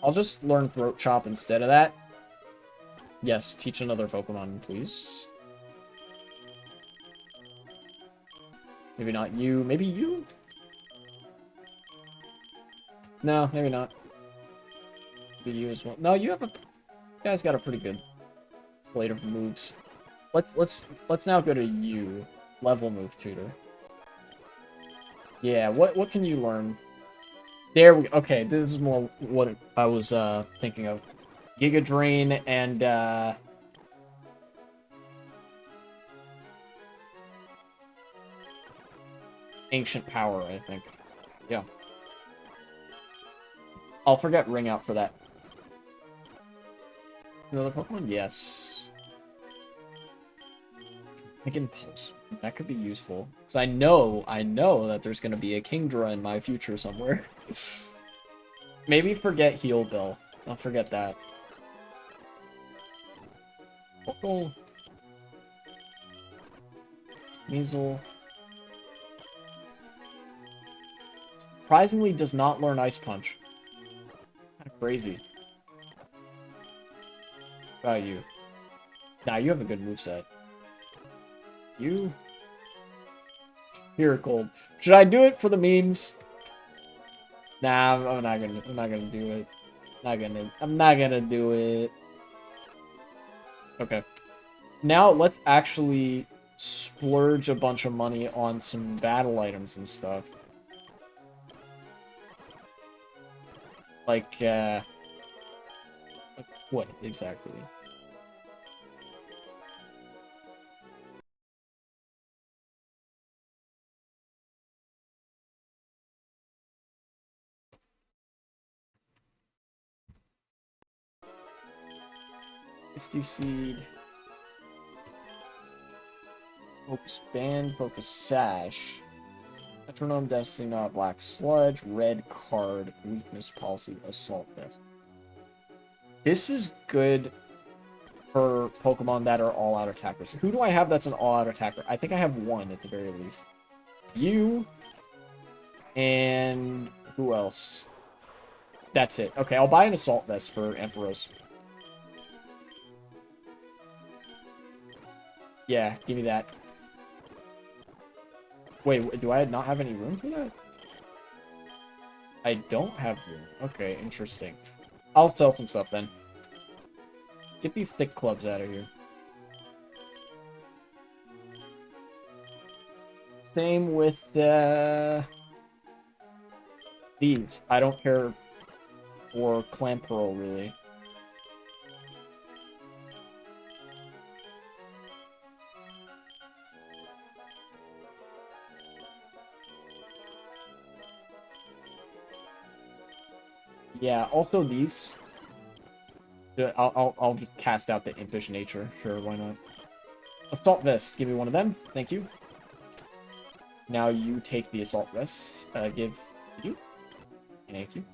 S1: I'll just learn Throat Chop instead of that. Yes, teach another Pokemon, please. Maybe not you. Maybe you? No, maybe not. Maybe you as well. No, you have a... This guy's got a pretty good slate of moves. Let's now go to you. Level move tutor. Yeah, what can you learn? There we go. Okay, this is more what I was thinking of. Giga Drain and Ancient Power, I think. Yeah. I'll forget Ring Out for that. Another Pokemon? Yes. I think Impulse. That could be useful. Because I know that there's going to be a Kingdra in my future somewhere. Maybe forget Heal Bill. I'll forget that. Oh. Sneasel. Surprisingly does not learn Ice Punch. Kind of crazy. What about you? Nah, you have a good moveset. You? Cold. Should I do it for the memes? Nah, I'm not gonna do it. I'm not gonna do it. Okay. Now let's actually splurge a bunch of money on some battle items and stuff. Like, what exactly? Misty Seed. Focus Band, Focus Sash. Metronome, Destiny Knot, Black Sludge, Red Card, Weakness Policy, Assault Vest. This is good for Pokemon that are all-out attackers. Who do I have that's an all-out attacker? I think I have one at the very least. You and who else? That's it. Okay, I'll buy an Assault Vest for Ampharos. Yeah, give me that. Wait, do I not have any room for that? I don't have room. Okay, interesting. I'll sell some stuff then. Get these thick clubs out of here. Same with these. I don't care for Clamperl, really. Yeah, also these. I'll just cast out the impish nature. Sure, why not? Assault Vest. Give me one of them. Thank you. Now you take the Assault Vest. Give you. Thank you.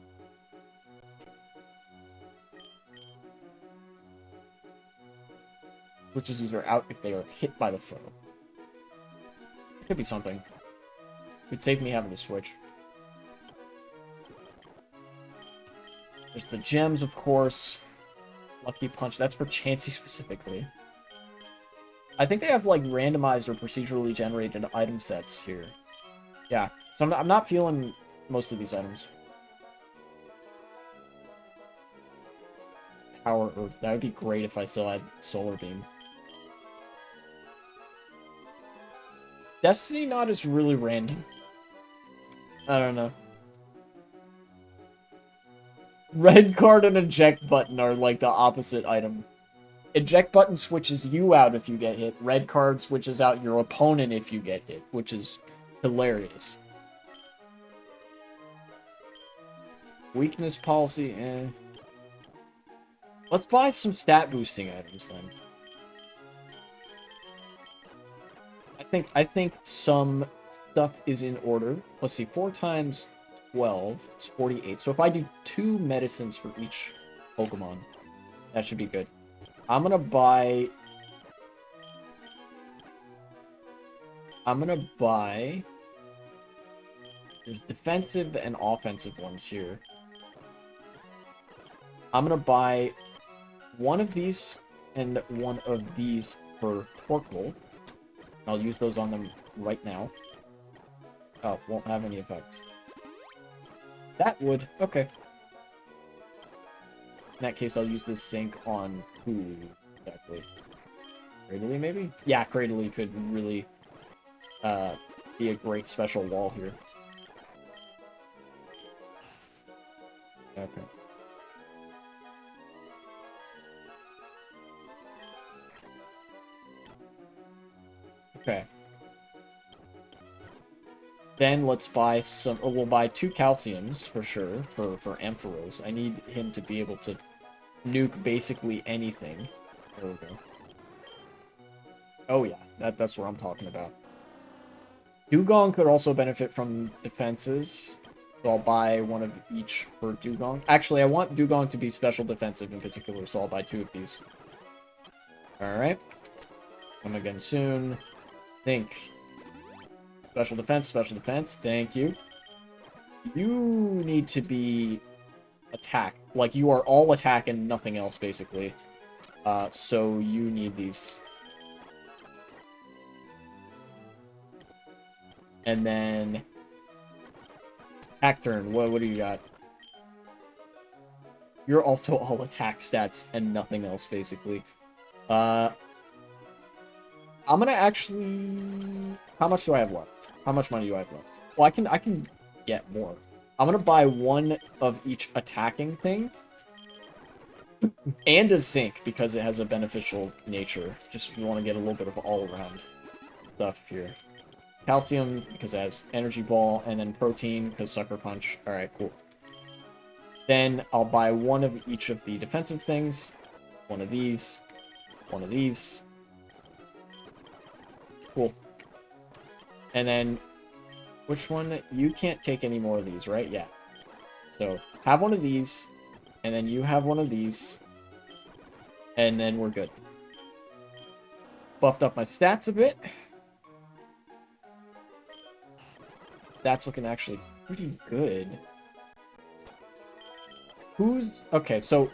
S1: Switches user out if they are hit by the foe. Could be something. It'd save me having to switch. There's the gems, of course. Lucky Punch. That's for Chansey specifically. I think they have, like, randomized or procedurally generated item sets here. Yeah. So I'm not feeling most of these items. Power Earth. That would be great if I still had Solar Beam. Destiny Knot is really random. I don't know. Red card and eject button are like the opposite item. Eject button switches you out if you get hit. Red card switches out your opponent if you get hit, which is hilarious. Weakness policy, eh. Let's buy some stat boosting items then. I think some stuff is in order. Let's see, 4 times 12 is 48. So if I do 2 medicines for each Pokemon, that should be good. I'm gonna buy... There's defensive and offensive ones here. I'm gonna buy one of these and one of these for Torkoal. I'll use those on them right now. Oh, won't have any effect. That would. Okay. In that case, I'll use this sync on who exactly? Cradily, maybe? Yeah, Cradily could really be a great special wall here. Okay. Okay. Then let's buy some... Oh, we'll buy 2 calciums, for sure, for Ampharos. I need him to be able to nuke basically anything. There we go. Oh yeah, that's what I'm talking about. Dugong could also benefit from defenses. So I'll buy one of each for Dugong. Actually, I want Dugong to be special defensive in particular, so I'll buy 2 of these. Alright. Come again soon. Think. Special defense, thank you. You need to be attack. Like, you are all attack and nothing else, basically. So you need these. And then... Attack turn, what do you got? You're also all attack stats and nothing else, basically. I'm gonna actually... How much do I have left? How much money do I have left? Well, I can get more. I'm gonna buy one of each attacking thing. And a zinc, because it has a beneficial nature. Just if you want to get a little bit of all-around stuff here. Calcium, because it has energy ball, and then protein, because sucker punch. Alright, cool. Then I'll buy one of each of the defensive things. One of these. One of these. Cool. And then, which one? You can't take any more of these, right? Yeah. So, have one of these, and then you have one of these, and then we're good. Buffed up my stats a bit. Stats looking actually pretty good. Okay, so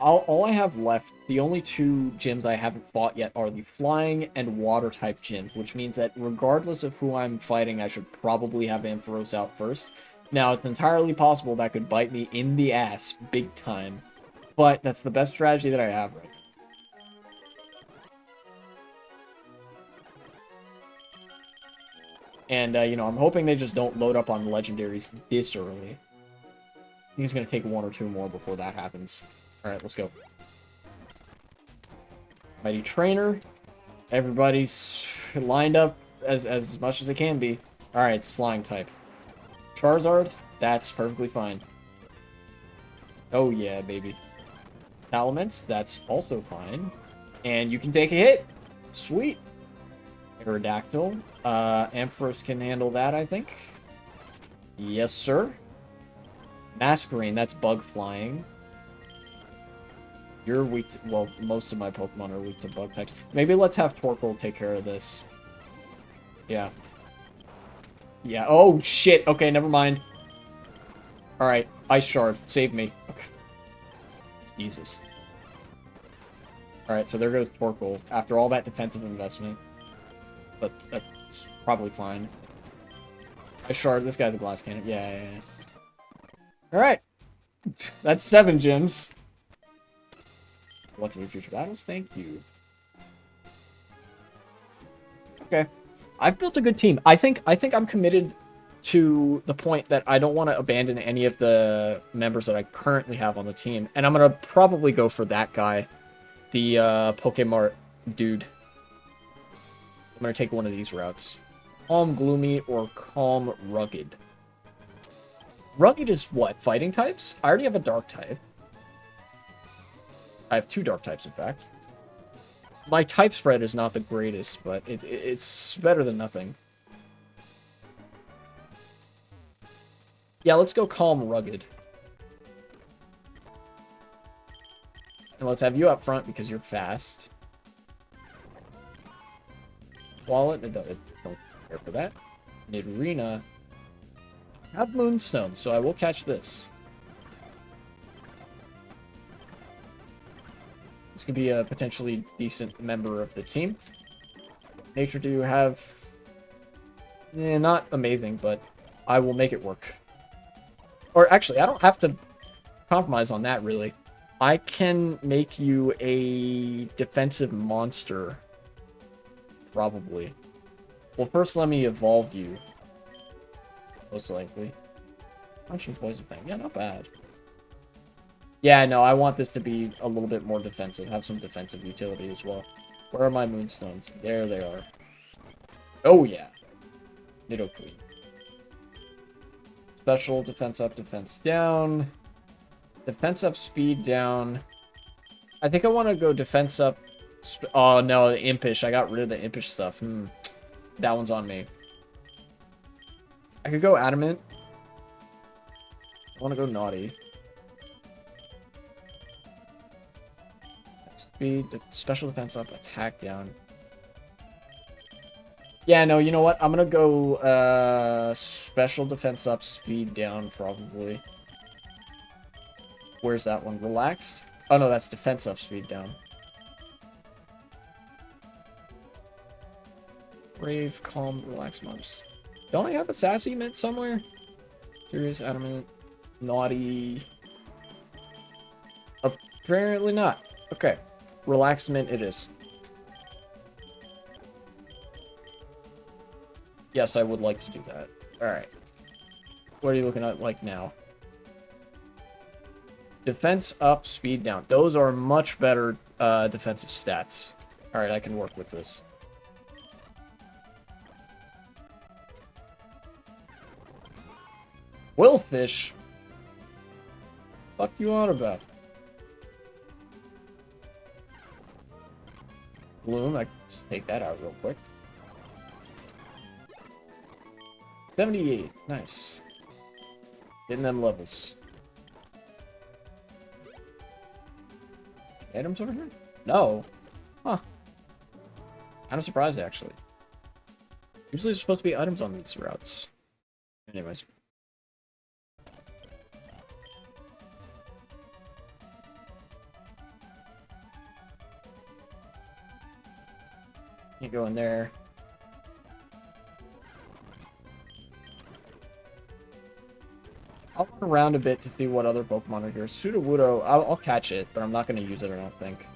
S1: all I have left, the only two gyms I haven't fought yet are the flying and water type gyms, which means that regardless of who I'm fighting, I should probably have Ampharos out first. Now, it's entirely possible that could bite me in the ass big time, but that's the best strategy that I have right now. And, you know, I'm hoping they just don't load up on legendaries this early. I think it's going to take one or two more before that happens. Alright, let's go. Mighty Trainer. Everybody's lined up as much as they can be. Alright, it's flying type. Charizard, that's perfectly fine. Oh yeah, baby. Salamence, that's also fine. And you can take a hit. Sweet. Aerodactyl. Ampharos can handle that, I think. Yes, sir. Masquerain, that's bug flying. You're weak to... Well, most of my Pokemon are weak to bug types. Maybe let's have Torkoal take care of this. Yeah. Yeah. Oh, shit. Okay, never mind. Alright. Ice Shard. Save me. Okay. Jesus. Alright, so there goes Torkoal. After all that defensive investment. But that's probably fine. Ice Shard. This guy's a glass cannon. Yeah. Alright. That's 7 gyms. Lucky future battles, thank you. Okay. I've built a good team. I think I'm committed to the point that I don't want to abandon any of the members that I currently have on the team. And I'm going to probably go for that guy. The Pokemart dude. I'm going to take one of these routes. Calm Gloomy or Calm Rugged. Rugged is what? Fighting types? I already have a Dark type. I have 2 Dark types, in fact. My type spread is not the greatest, but it's better than nothing. Yeah, let's go Calm Rugged. And let's have you up front because you're fast. Wallet, don't care for that. Nidorina. I have Moonstone, so I will catch this. This could be a potentially decent member of the team. Nature do have... not amazing, but I will make it work. Or actually, I don't have to compromise on that, really. I can make you a defensive monster. Probably. Well, first let me evolve you. Most likely. Punching poison thing. Yeah, not bad. Yeah, no, I want this to be a little bit more defensive. Have some defensive utility as well. Where are my Moonstones? There they are. Oh, yeah. Nidoqueen. Special, defense up, defense down. Defense up, speed down. I think I want to go defense up. Oh, no, the Impish. I got rid of the Impish stuff. That one's on me. I could go Adamant. I want to go Naughty. Speed, special defense up, attack down. Yeah, no, you know what? I'm gonna go special defense up, speed down, probably. Where's that one? Relaxed? Oh no, that's defense up, speed down. Brave, calm, relaxed mumps. Don't I have a sassy mint somewhere? Serious, adamant, naughty. Apparently not. Okay. Relaxed mint it is. Yes, I would like to do that. Alright. What are you looking at like now? Defense up, speed down. Those are much better defensive stats. Alright, I can work with this. Willfish? Fuck you on about? Bloom, I can just take that out real quick. 78, nice. Getting them levels. Items over here? No. Huh. Kind of surprised, actually. Usually there's supposed to be items on these routes. Anyways. You go in there. I'll run around a bit to see what other Pokemon are here. Sudowoodo, I'll catch it, but I'm not going to use it, I don't think.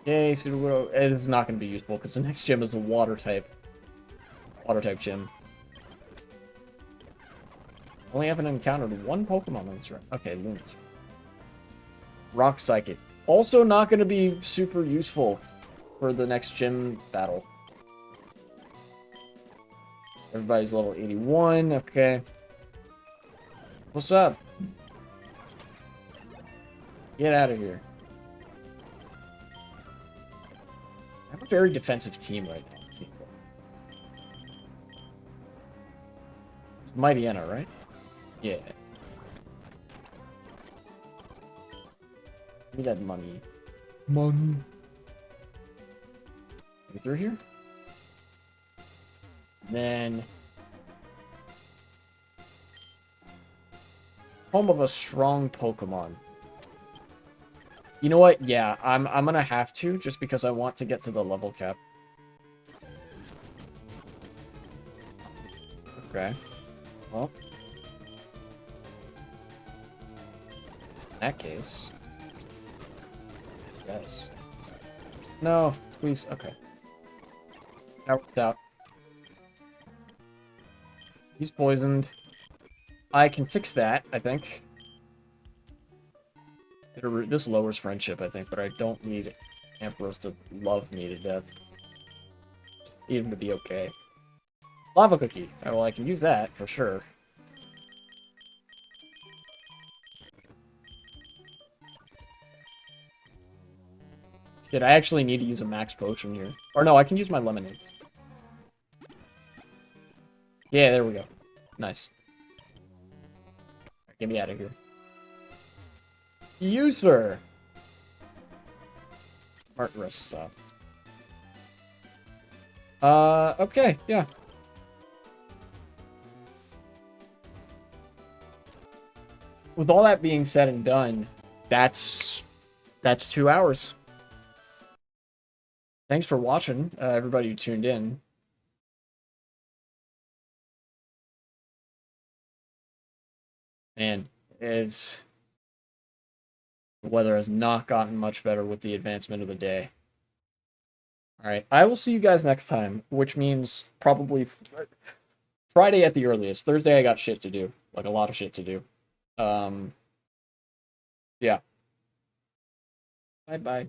S1: Yay, Sudowoodo. It is not going to be useful, because the next gym is a water type. Water type gym. Only haven't encountered one Pokemon on this run. Okay, Lunat. Rock Psychic. Also not going to be super useful for the next gym battle. Everybody's level 81. Okay. What's up? Get out of here. I have a very defensive team right now. Let's see. Mightyena, right? Yeah. Give me that money. Money. Get through here? Then... home of a strong Pokemon. You know what? Yeah, I'm gonna have to, just because I want to get to the level cap. Okay. Well. In that case. Yes. No, please. Okay. That works out. He's poisoned. I can fix that, I think. This lowers friendship, I think, but I don't need Ampharos to love me to death. Just need him to be okay. Lava Cookie. Oh, well, I can use that, for sure. Shit, I actually need to use a max potion here. Or no, I can use my lemonades. Yeah, there we go. Nice. Get me out of here. User! Heart rest stop. Okay, yeah. With all that being said and done, that's 2 hours. Thanks for watching, everybody who tuned in. And the weather has not gotten much better with the advancement of the day. Alright, I will see you guys next time, which means probably Friday at the earliest. Thursday I got shit to do. Like, a lot of shit to do. Yeah. Bye-bye.